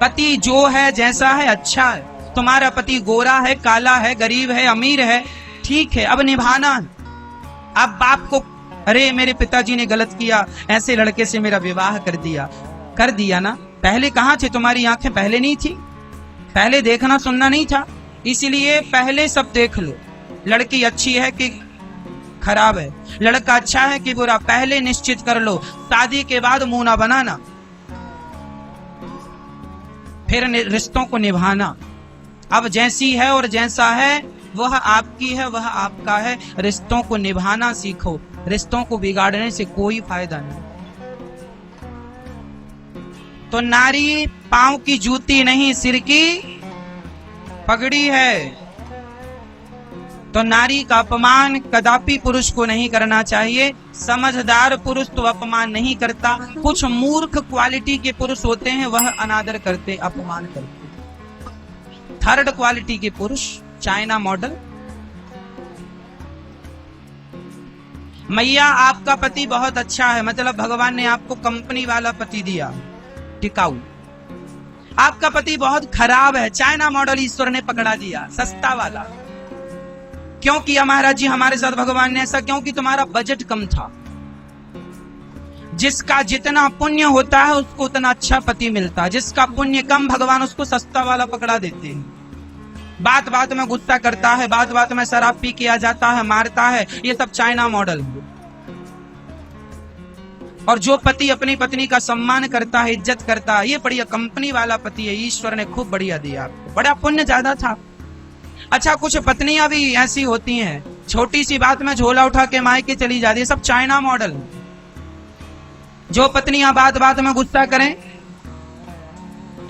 पति जो है, जैसा है, अच्छा है। तुम्हारा पति गोरा है, काला है, गरीब है, अमीर है, ठीक है, अब निभाना है। अब बाप को, अरे मेरे पिताजी ने गलत किया, ऐसे लड़के से मेरा विवाह कर दिया ना। पहले कहाँ थे तुम्हारी आंखें? पहले नहीं थी, पहले देखना सुनना नहीं था। इसलिए पहले सब देख लो, लड़की अच्छी है कि खराब है, लड़का अच्छा है कि बुरा, पहले निश्चित कर लो। शादी के बाद मुंह ना बनाना, फिर रिश्तों को निभाना। अब जैसी है और जैसा है वह आपकी है, वह आपका है। रिश्तों को निभाना सीखो, रिश्तों को बिगाड़ने से कोई फायदा नहीं। तो नारी पांव की जूती नहीं, सिर की पगड़ी है। तो नारी का अपमान कदापि पुरुष को नहीं करना चाहिए। समझदार पुरुष तो अपमान नहीं करता। कुछ मूर्ख क्वालिटी के पुरुष होते हैं, वह अनादर करते, अपमान करते। 3rd क्वालिटी के पुरुष, चाइना मॉडल। मैया आपका पति बहुत अच्छा है, मतलब भगवान ने आपको कंपनी वाला पति दिया, टिकाऊ। आपका पति बहुत खराब है, चाइना मॉडल ईश्वर ने पकड़ा दिया, सस्ता वाला। क्यों किया महाराज जी हमारे साथ भगवान ने ऐसा? क्योंकि तुम्हारा बजट कम था। जिसका जितना पुण्य होता है उसको उतना अच्छा पति मिलता है, जिसका पुण्य कम भगवान उसको सस्ता वाला पकड़ा देते हैं। बात बात में गुस्सा करता है, बात बात में शराब पी के आ जाता है, मारता है, ये सब चाइना मॉडल है। और जो पति अपनी पत्नी का सम्मान करता है, इज्जत करता है, ये बढ़िया कंपनी वाला पति है। ईश्वर ने खूब बढ़िया दिया आपको, बड़ा पुण्य ज्यादा था। अच्छा, कुछ पत्नियां भी ऐसी होती हैं, छोटी सी बात में झोला उठा के मायके चली जाती है। सब चाइना मॉडल। जो पत्नियां बात बात में गुस्सा करें,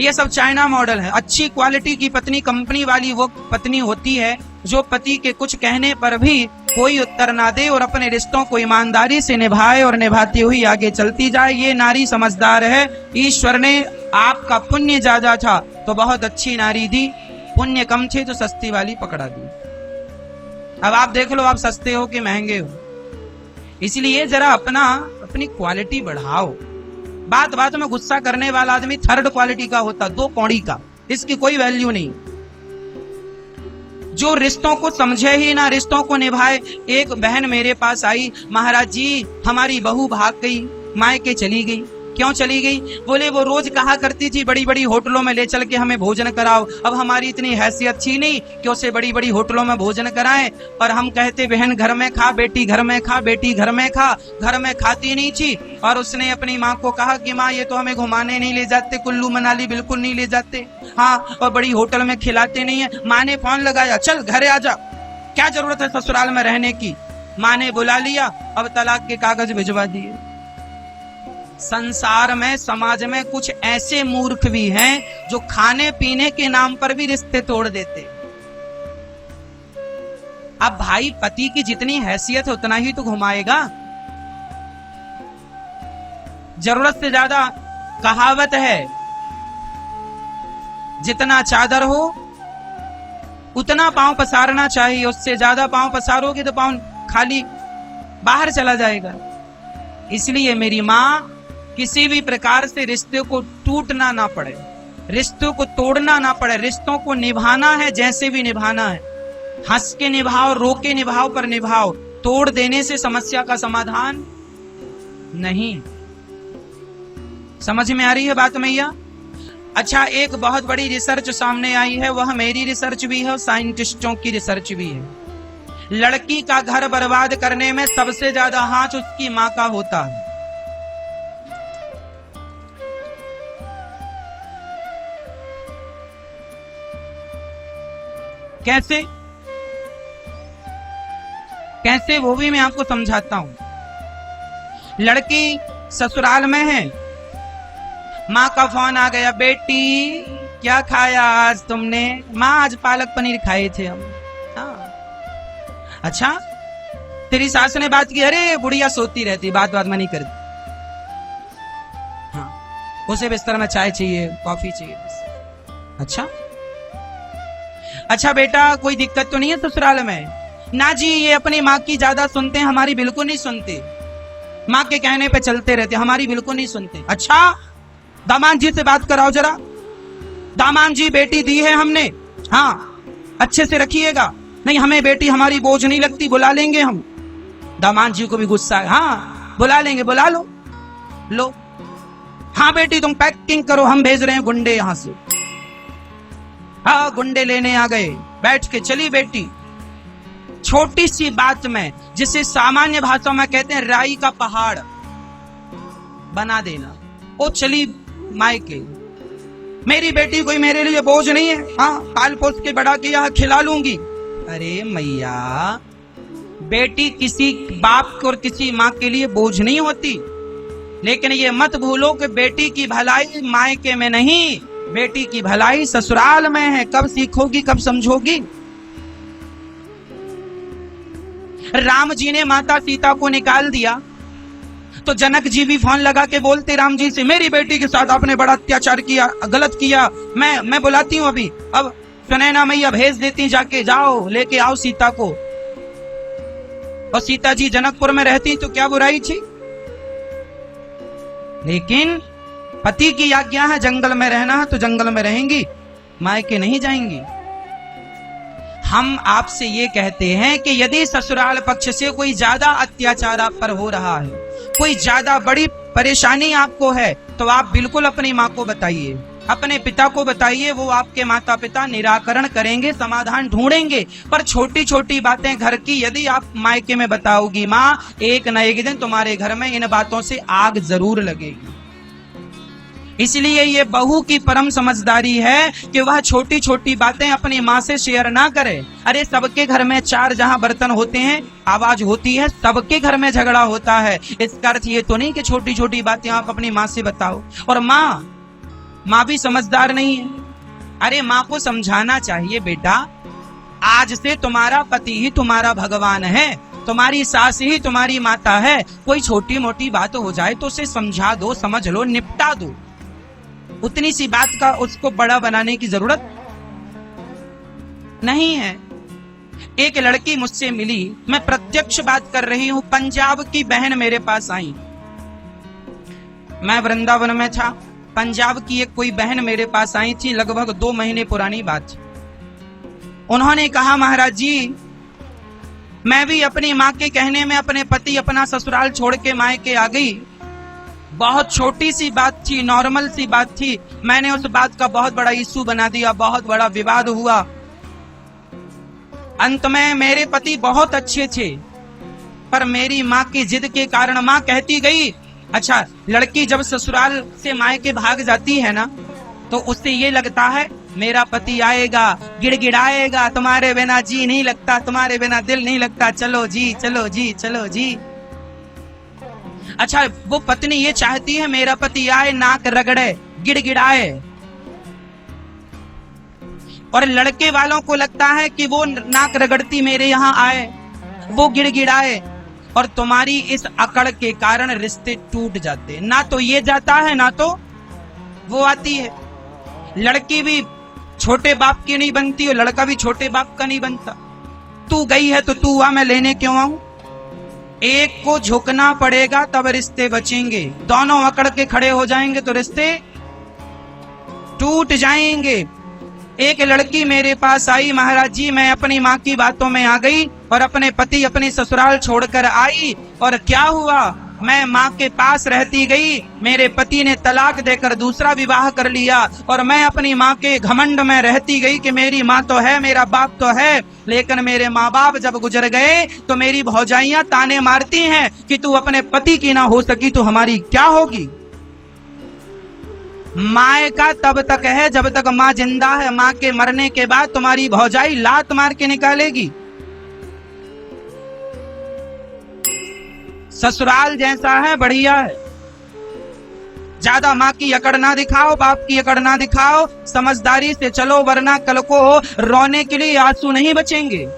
ये सब चाइना मॉडल है। अच्छी क्वालिटी की पत्नी, कंपनी वाली वो पत्नी होती है जो पति के कुछ कहने पर भी कोई उत्तर ना दे और अपने रिश्तों को ईमानदारी से निभाए और निभाती हुई आगे चलती जाए। ये नारी समझदार है। ईश्वर ने आपका पुण्य ज्यादा था तो बहुत अच्छी नारी दी, पुण्य कम थे तो सस्ती वाली पकड़ा दी। अब आप देख लो, आप सस्ते हो कि महंगे हो। इसलिए जरा अपनी क्वालिटी बढ़ाओ। बात बात में गुस्सा करने वाला आदमी थर्ड क्वालिटी का होता, 2 पौड़ी का, इसकी कोई वैल्यू नहीं। जो रिश्तों को समझे ही ना, रिश्तों को निभाए। एक बहन मेरे पास आई, महाराज जी हमारी बहू भाग गई, मायके चली गई। क्यों चली गई? बोले वो रोज कहा करती थी बड़ी बड़ी होटलों में ले चल के हमें भोजन कराओ। अब हमारी इतनी हैसियत थी नहीं कि उसे बड़ी बड़ी होटलों में भोजन कराएं, और हम कहते बहन घर में खा, बेटी घर में खा, बेटी घर में खा। घर में खाती नहीं थी और उसने अपनी माँ को कहा कि माँ ये तो हमें घुमाने नहीं ले जाते, कुल्लू मनाली बिल्कुल नहीं ले जाते, हाँ, और बड़ी होटल में खिलाते नहीं है। माँ ने फोन लगाया, चल घरे आ जा, क्या जरूरत है ससुराल में रहने की। माँ ने बुला लिया, अब तलाक के कागज भिजवा दिए। संसार में, समाज में कुछ ऐसे मूर्ख भी हैं जो खाने पीने के नाम पर भी रिश्ते तोड़ देते। अब भाई पति की जितनी हैसियत है उतना ही तो घुमाएगा। जरूरत से ज्यादा कहावत है, जितना चादर हो उतना पांव पसारना चाहिए, उससे ज्यादा पांव पसारोगे तो पांव खाली बाहर चला जाएगा। इसलिए मेरी माँ, किसी भी प्रकार से रिश्ते को टूटना ना पड़े, रिश्तों को तोड़ना ना पड़े, रिश्तों को निभाना है जैसे भी निभाना है। हंस के निभाओ, रो के निभाओ, पर निभाओ। तोड़ देने से समस्या का समाधान नहीं। समझ में आ रही है बात मैया? अच्छा, एक बहुत बड़ी रिसर्च सामने आई है, वह मेरी रिसर्च भी है और साइंटिस्टों की रिसर्च भी है। लड़की का घर बर्बाद करने में सबसे ज्यादा हाथ उसकी मां का होता है। कैसे कैसे वो भी मैं आपको समझाता हूं। लड़की ससुराल में है, माँ का फोन आ गया, बेटी क्या खाया आज तुमने? माँ आज पालक पनीर खाए थे हम। हाँ। अच्छा, तेरी सास ने बात की? अरे बुढ़िया सोती रहती, बात बात में नहीं करती। हाँ, उसे बिस्तर में चाय चाहिए, कॉफी चाहिए। अच्छा अच्छा बेटा, कोई दिक्कत तो नहीं है ससुराल में? ना जी, ये अपनी माँ की ज्यादा सुनते हैं, हमारी बिल्कुल नहीं सुनते। माँ के कहने पे चलते रहते, हमारी बिल्कुल नहीं सुनते। अच्छा, दामाद जी से बात कराओ जरा। दामाद जी, बेटी दी है हमने, हाँ अच्छे से रखिएगा। नहीं, हमें बेटी हमारी बोझ नहीं लगती, बुला लेंगे हम। दामाद जी को भी गुस्सा है, हाँ बुला लेंगे, बुला लो। लो, हाँ बेटी तुम पैकिंग करो, हम भेज रहे हैं गुंडे यहां से। हाँ, गुंडे लेने आ गए। बैठ के चली बेटी। छोटी सी बात में, जिसे सामान्य भाषा में कहते हैं राई का पहाड़ बना देना, वो चली मायके। मेरी बेटी कोई मेरे लिए बोझ नहीं है, हाँ पाल पोस के बड़ा किया, खिला लूंगी। अरे मैया, बेटी किसी बाप और किसी माँ के लिए बोझ नहीं होती। लेकिन ये मत भूलो कि बेटी की भलाई मायके में नहीं, बेटी की भलाई ससुराल में है। कब सीखोगी, कब समझोगी? राम जी ने माता सीता को निकाल दिया तो जनक जी भी फोन लगा के बोलते राम जी से, मेरी बेटी के साथ आपने बड़ा अत्याचार किया, गलत किया, मैं बुलाती हूँ अभी। अब सुनैना मैया भेज देती, जाके जाओ लेके आओ सीता को। और सीता जी जनकपुर में रहती तो क्या बुराई थी? लेकिन पति की आज्ञा है, जंगल में रहना है तो जंगल में रहेंगी, मायके नहीं जाएंगी। हम आपसे ये कहते हैं कि यदि ससुराल पक्ष से कोई ज्यादा अत्याचार आप पर हो रहा है, कोई ज्यादा बड़ी परेशानी आपको है, तो आप बिल्कुल अपनी माँ को बताइए, अपने पिता को बताइए। वो आपके माता पिता निराकरण करेंगे, समाधान ढूंढेंगे। पर छोटी छोटी बातें घर की यदि आप मायके में बताओगी माँ, एक न एक दिन तुम्हारे घर में इन बातों से आग जरूर लगेगी। इसलिए ये बहू की परम समझदारी है कि वह छोटी छोटी बातें अपनी माँ से शेयर ना करे। अरे सबके घर में चार जहां बर्तन होते हैं, आवाज होती है, सबके घर में झगड़ा होता है। इसका अर्थ ये तो नहीं कि छोटी छोटी बातें आप अपनी माँ से बताओ। और माँ भी समझदार नहीं है। अरे माँ को समझाना चाहिए, बेटा आज से तुम्हारा पति ही तुम्हारा भगवान है, तुम्हारी सास ही तुम्हारी माता है। कोई छोटी मोटी बात हो जाए तो उसे समझा दो, समझ लो, निपटा दो। उतनी सी बात का उसको बड़ा बनाने की जरूरत नहीं है। एक लड़की मुझसे मिली, मैं प्रत्यक्ष बात कर रही हूं, पंजाब की बहन मेरे पास आई। मैं वृंदावन में था, पंजाब की एक कोई बहन मेरे पास आई थी, लगभग 2 महीने पुरानी बात। उन्होंने कहा महाराज जी, मैं भी अपनी माँ के कहने में अपने पति अपना ससुराल छोड़ के मायके आ गई। बहुत छोटी सी बात थी, नॉर्मल सी बात थी, मैंने उस बात का बहुत बड़ा इशू बना दिया, बहुत बड़ा विवाद हुआ। अंत में मेरे पति बहुत अच्छे थे, पर मेरी माँ की जिद के कारण माँ कहती गई। अच्छा, लड़की जब ससुराल से मायके भाग जाती है ना, तो उससे ये लगता है मेरा पति आएगा, गिड़गिड़ाएगा, तुम्हारे बिना जी नहीं लगता, तुम्हारे बिना दिल नहीं लगता, चलो जी चलो जी चलो जी। अच्छा, वो पत्नी ये चाहती है मेरा पति आए, नाक रगड़े, गिड़गिड़ाए। और लड़के वालों को लगता है कि वो नाक रगड़ती मेरे यहाँ आए, वो गिड़गिड़ाए। और तुम्हारी इस अकड़ के कारण रिश्ते टूट जाते, ना तो ये जाता है ना तो वो आती है। लड़की भी छोटे बाप की नहीं बनती और लड़का भी छोटे बाप का नहीं बनता। तू गई है तो तू आ, मैं लेने क्यों आऊं? एक को झुकना पड़ेगा तब रिश्ते बचेंगे। दोनों अकड़ के खड़े हो जाएंगे तो रिश्ते टूट जाएंगे। एक लड़की मेरे पास आई, महाराज जी मैं अपनी माँ की बातों में आ गई और अपने पति अपनी ससुराल छोड़कर आई। और क्या हुआ, मैं माँ के पास रहती गई, मेरे पति ने तलाक देकर दूसरा विवाह कर लिया। और मैं अपनी माँ के घमंड में रहती गई कि मेरी माँ तो है, मेरा बाप तो है। लेकिन मेरे माँ बाप जब गुजर गए तो मेरी भौजाइयां ताने मारती हैं कि तू अपने पति की ना हो सकी तो हमारी क्या होगी। माँ का तब तक है जब तक माँ जिंदा है, माँ के मरने के बाद तुम्हारी भौजाई लात मार के निकालेगी। ससुराल जैसा है बढ़िया है। ज्यादा माँ की अकड़ ना दिखाओ, बाप की अकड़ ना दिखाओ, समझदारी से चलो, वरना कल को रोने के लिए आंसू नहीं बचेंगे।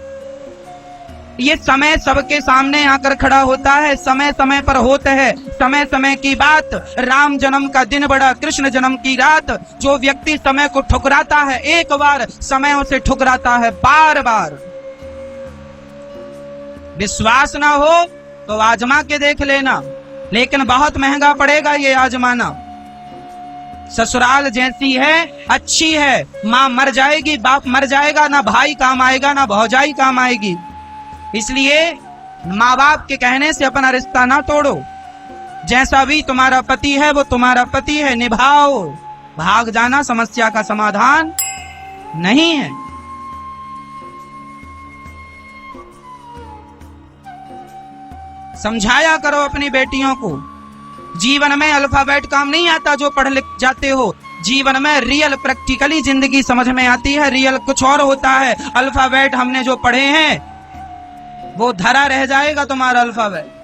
ये समय सबके सामने आकर खड़ा होता है, समय समय पर होता है, समय समय की बात। राम जन्म का दिन बड़ा, कृष्ण जन्म की रात। जो व्यक्ति समय को ठुकराता है एक बार, समय उसे ठुकराता है बार बार। विश्वास ना हो तो आजमा के देख लेना, लेकिन बहुत महंगा पड़ेगा ये आजमाना। ससुराल जैसी है, अच्छी है, माँ मर जाएगी, बाप मर जाएगा, ना भाई काम आएगा ना भौजाई काम आएगी। इसलिए माँ बाप के कहने से अपना रिश्ता ना तोड़ो। जैसा भी तुम्हारा पति है वो तुम्हारा पति है, निभाओ। भाग जाना समस्या का समाधान नहीं है। समझाया करो अपनी बेटियों को। जीवन में अल्फाबेट काम नहीं आता जो पढ़ लिख जाते हो। जीवन में रियल प्रैक्टिकली जिंदगी समझ में आती है। रियल कुछ और होता है। अल्फाबेट हमने जो पढ़े हैं वो धरा रह जाएगा तुम्हारा अल्फाबेट।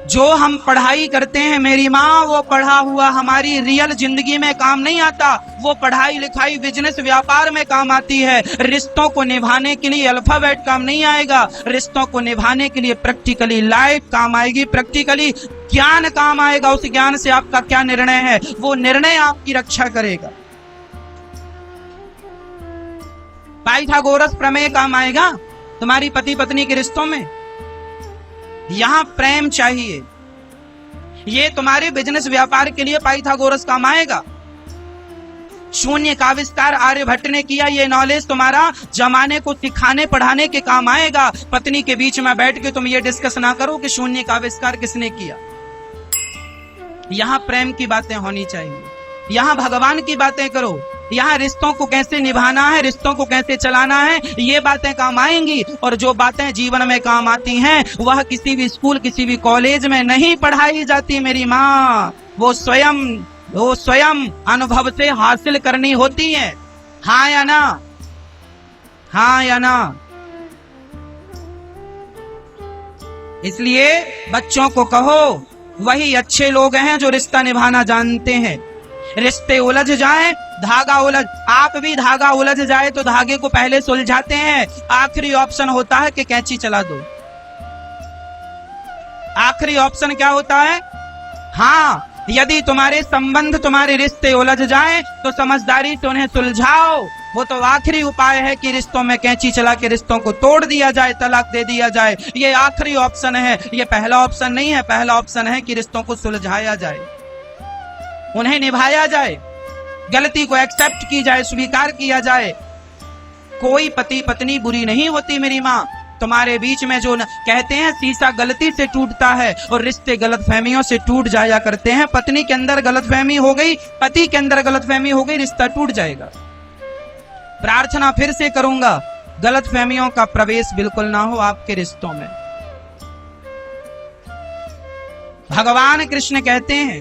जो हम पढ़ाई करते हैं मेरी माँ, वो पढ़ा हुआ हमारी रियल जिंदगी में काम नहीं आता। वो पढ़ाई लिखाई बिजनेस व्यापार में काम आती है। रिश्तों को निभाने के लिए अल्फाबेट काम नहीं आएगा। रिश्तों को निभाने के लिए प्रैक्टिकली लाइफ काम आएगी, प्रैक्टिकली ज्ञान काम आएगा। उस ज्ञान से आपका क्या निर्णय है, वो निर्णय आपकी रक्षा करेगा। पाइथागोरस प्रमेय काम आएगा तुम्हारी पति पत्नी के रिश्तों में। यहां प्रेम चाहिए। ये तुम्हारे बिजनेस व्यापार के लिए पाइथागोरस काम आएगा। शून्य का आविष्कार आर्यभट्ट ने किया। ये नॉलेज तुम्हारा जमाने को सिखाने पढ़ाने के काम आएगा। पत्नी के बीच में बैठ के तुम ये डिस्कस ना करो कि शून्य का आविष्कार किसने किया। यहां प्रेम की बातें होनी चाहिए, यहां भगवान की बातें करो, यहाँ रिश्तों को कैसे निभाना है, रिश्तों को कैसे चलाना है, ये बातें काम आएंगी। और जो बातें जीवन में काम आती हैं वह किसी भी स्कूल किसी भी कॉलेज में नहीं पढ़ाई जाती मेरी माँ। वो स्वयं अनुभव से हासिल करनी होती है। हाँ या ना, हाँ या ना। इसलिए बच्चों को कहो वही अच्छे लोग हैं जो रिश्ता निभाना जानते हैं। रिश्ते उलझ जाएं, धागा उलझ, आप भी धागा उलझ जाए तो धागे को पहले सुलझाते हैं। आखिरी ऑप्शन होता है कि कैंची चला दो। आखिरी ऑप्शन क्या होता है? हाँ, यदि तुम्हारे संबंध तुम्हारे रिश्ते उलझ जाएं तो समझदारी से उन्हें सुलझाओ। वो तो आखिरी उपाय है कि रिश्तों में कैंची चला के रिश्तों को तोड़ दिया जाए, तलाक दे दिया जाए। ये आखिरी ऑप्शन है, ये पहला ऑप्शन नहीं है। पहला ऑप्शन है कि रिश्तों को सुलझाया जाए, उन्हें निभाया जाए, गलती को एक्सेप्ट की जाए, स्वीकार किया जाए। कोई पति पत्नी बुरी नहीं होती मेरी माँ। तुम्हारे बीच में जो कहते हैं शीशा गलती से टूटता है और रिश्ते गलतफहमियों से टूट जाया करते हैं। पत्नी के अंदर गलतफहमी हो गई, पति के अंदर गलतफहमी हो गई, रिश्ता टूट जाएगा। प्रार्थना फिर से करूंगा, गलतफहमियों का प्रवेश बिल्कुल ना हो आपके रिश्तों में। भगवान कृष्ण कहते हैं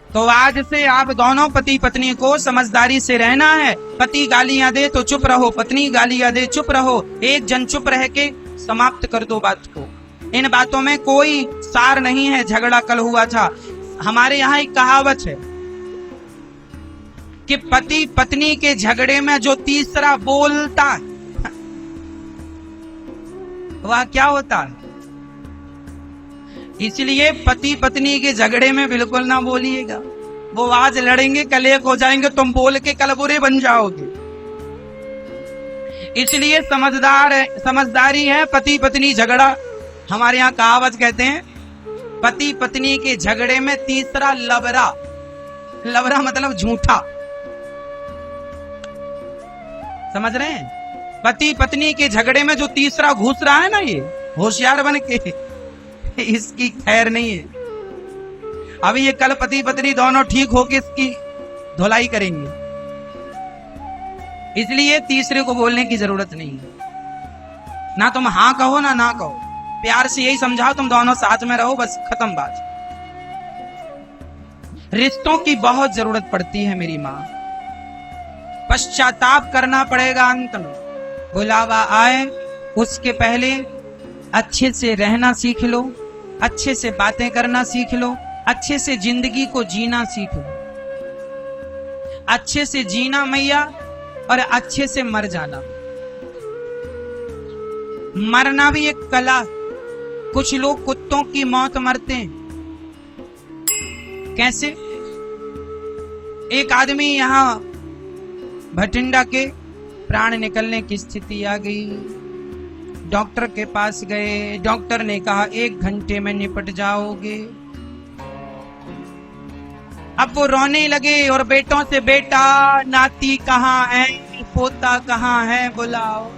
तो आज से आप दोनों पति पत्नी को समझदारी से रहना है। पति गालियां दे तो चुप रहो, पत्नी गालियां दे चुप रहो। एक जन चुप रह के समाप्त कर दो बात को। इन बातों में कोई सार नहीं है। झगड़ा कल हुआ था। हमारे यहाँ एक कहावत है कि पति पत्नी के झगड़े में जो तीसरा बोलता है वह क्या होता है। इसलिए पति पत्नी के झगड़े में बिल्कुल ना बोलिएगा। वो आज लड़ेंगे कल एक हो जाएंगे, तुम बोल के कल बुरे बन जाओगे। इसलिए समझदारी है पति पत्नी झगड़ा। हमारे यहाँ कहावत कहते हैं पति पत्नी के झगड़े में तीसरा लबरा। लबरा मतलब झूठा, समझ रहे हैं? पति पत्नी के झगड़े में जो तीसरा घुस रहा है ना, ये होशियार बन के, इसकी खैर नहीं है। अभी ये कल पति पत्नी दोनों ठीक होके इसकी धुलाई करेंगे। इसलिए तीसरे को बोलने की जरूरत नहीं है। ना तुम हाँ कहो ना ना कहो, प्यार से यही समझाओ तुम दोनों साथ में रहो, बस खत्म बात। रिश्तों की बहुत जरूरत पड़ती है मेरी माँ। पश्चाताप करना पड़ेगा अंत में। बुलावा आए उसके पहले अच्छे से रहना सीख लो, अच्छे से बातें करना सीख लो, अच्छे से जिंदगी को जीना सीख लो। अच्छे से जीना मैया, और अच्छे से मर जाना। मरना भी एक कला। कुछ लोग कुत्तों की मौत मरते हैं। कैसे? एक आदमी यहां भटिंडा के प्राण निकलने की स्थिति आ गई। डॉक्टर के पास गए, डॉक्टर ने कहा 1 घंटे में निपट जाओगे। अब वो रोने लगे और बेटों से, बेटा नाती कहाँ है, पोता कहाँ है, बुलाओ,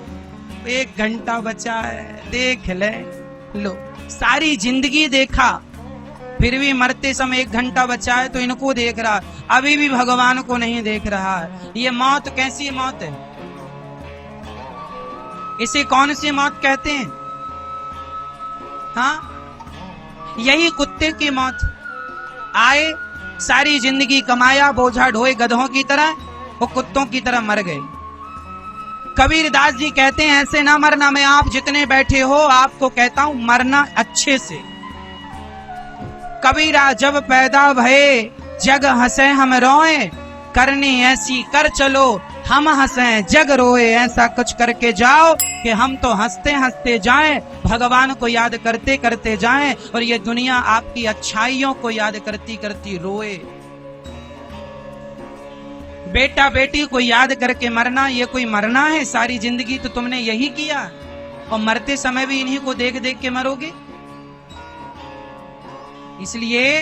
1 घंटा बचा है, देख ले। लो, सारी जिंदगी देखा, फिर भी मरते समय 1 घंटा बचा है तो इनको देख रहा, अभी भी भगवान को नहीं देख रहा है। ये मौत कैसी मौत है? इसे कौन सी मौत कहते हैं? हाँ, यही कुत्ते की मौत। आए, सारी जिंदगी कमाया, बोझा ढोए गधों की तरह, वो कुत्तों की तरह मर गए। कबीरदास जी कहते हैं ऐसे ना मरना। मैं आप जितने बैठे हो आपको कहता हूं मरना अच्छे से। कबीरा जब पैदा भये जग हंसे हम रोए, करनी ऐसी कर चलो हम हंसे जग रोए। ऐसा कुछ करके जाओ कि हम तो हंसते हंसते जाएं, भगवान को याद करते करते जाएं, और ये दुनिया आपकी अच्छाइयों को याद करती करती रोए। बेटा बेटी को याद करके मरना, ये कोई मरना है? सारी जिंदगी तो तुमने यही किया, और मरते समय भी इन्हीं को देख देख के मरोगे। इसलिए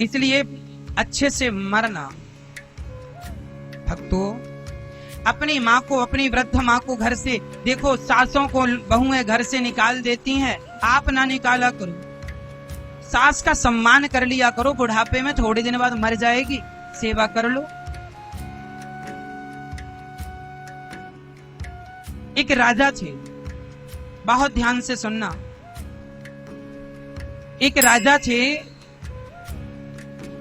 इसलिए अच्छे से मरना। भक्तों, अपनी माँ को, अपनी वृद्ध माँ को घर से, देखो सासों को बहुएं घर से निकाल देती हैं, आप ना निकाला करो। सास का सम्मान कर लिया करो, बुढ़ापे में थोड़े दिन बाद मर जाएगी, सेवा कर लो। एक राजा थे, बहुत ध्यान से सुनना। एक राजा थे,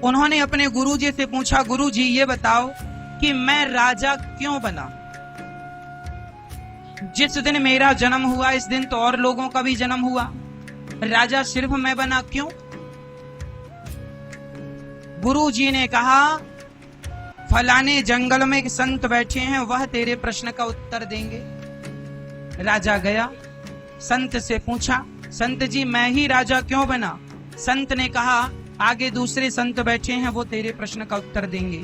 उन्होंने अपने गुरुजी से पूछा, गुरुजी ये बताओ कि मैं राजा क्यों बना? जिस दिन मेरा जन्म हुआ इस दिन तो और लोगों का भी जन्म हुआ, राजा सिर्फ मैं बना क्यों? गुरुजी ने कहा, फलाने जंगल में एक संत बैठे हैं, वह तेरे प्रश्न का उत्तर देंगे। राजा गया, संत से पूछा, संत जी मैं ही राजा क्यों बना? संत ने कहा, आगे दूसरे संत बैठे हैं, वो तेरे प्रश्न का उत्तर देंगे।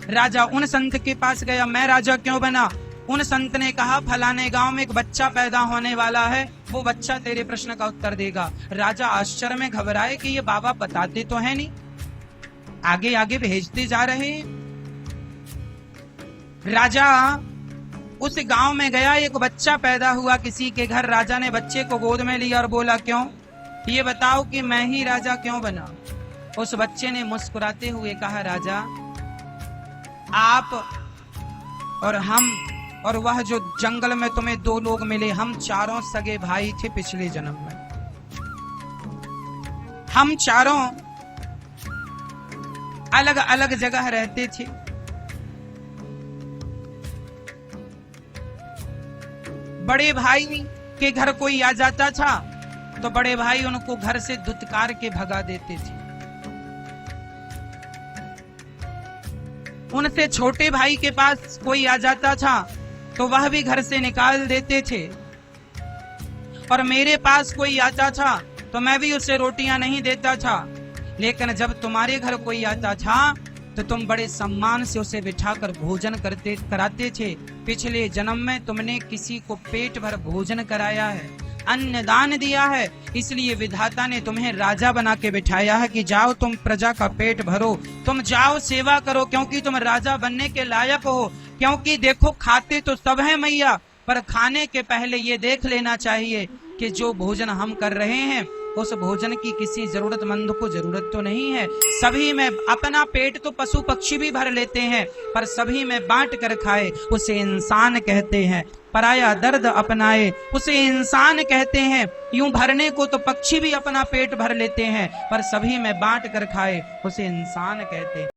राजा उन संत के पास गया, मैं राजा क्यों बना? उन संत ने कहा, फलाने गांव में एक बच्चा पैदा होने वाला है, वो बच्चा तेरे प्रश्न का उत्तर देगा। राजा आश्चर्य में घबराए कि ये बाबा बताते तो है नहीं, आगे आगे भेजते जा रहे हैं। राजा उस गांव में गया, एक बच्चा पैदा हुआ किसी के घर। राजा ने बच्चे को गोद में लिया और बोला, क्यों? ये बताओ कि मैं ही राजा क्यों बना? उस बच्चे ने मुस्कुराते हुए कहा, राजा आप और हम और वह जो जंगल में तुम्हें दो लोग मिले, हम चारों सगे भाई थे पिछले जन्म में। हम चारों अलग अलग जगह रहते थे। बड़े भाई के घर कोई आ जाता था तो बड़े भाई उनको घर से धुतकार के भगा देते थे। उनसे छोटे भाई के पास कोई आ जाता था तो वह भी घर से निकाल देते थे। और मेरे पास कोई आता था तो मैं भी उसे रोटियां नहीं देता था। लेकिन जब तुम्हारे घर कोई आता था तो तुम बड़े सम्मान से उसे बिठाकर भोजन कराते थे। पिछले जन्म में तुमने किसी को पेट भर भोजन कराया है, अन्नदान दिया है, इसलिए विधाता ने तुम्हें राजा बना के बिठाया है कि जाओ तुम प्रजा का पेट भरो, तुम जाओ सेवा करो, क्योंकि तुम राजा बनने के लायक हो। क्योंकि देखो खाते तो सब है मैया, पर खाने के पहले ये देख लेना चाहिए कि जो भोजन हम कर रहे हैं उस भोजन की किसी जरूरतमंद को जरूरत तो नहीं है। सभी में अपना पेट तो पशु पक्षी भी भर लेते हैं, पर सभी में बांट कर खाए उसे इंसान कहते हैं। पराया दर्द अपनाए उसे इंसान कहते हैं। यूं भरने को तो पक्षी भी अपना पेट भर लेते हैं, पर सभी में बांट कर खाए उसे इंसान कहते हैं।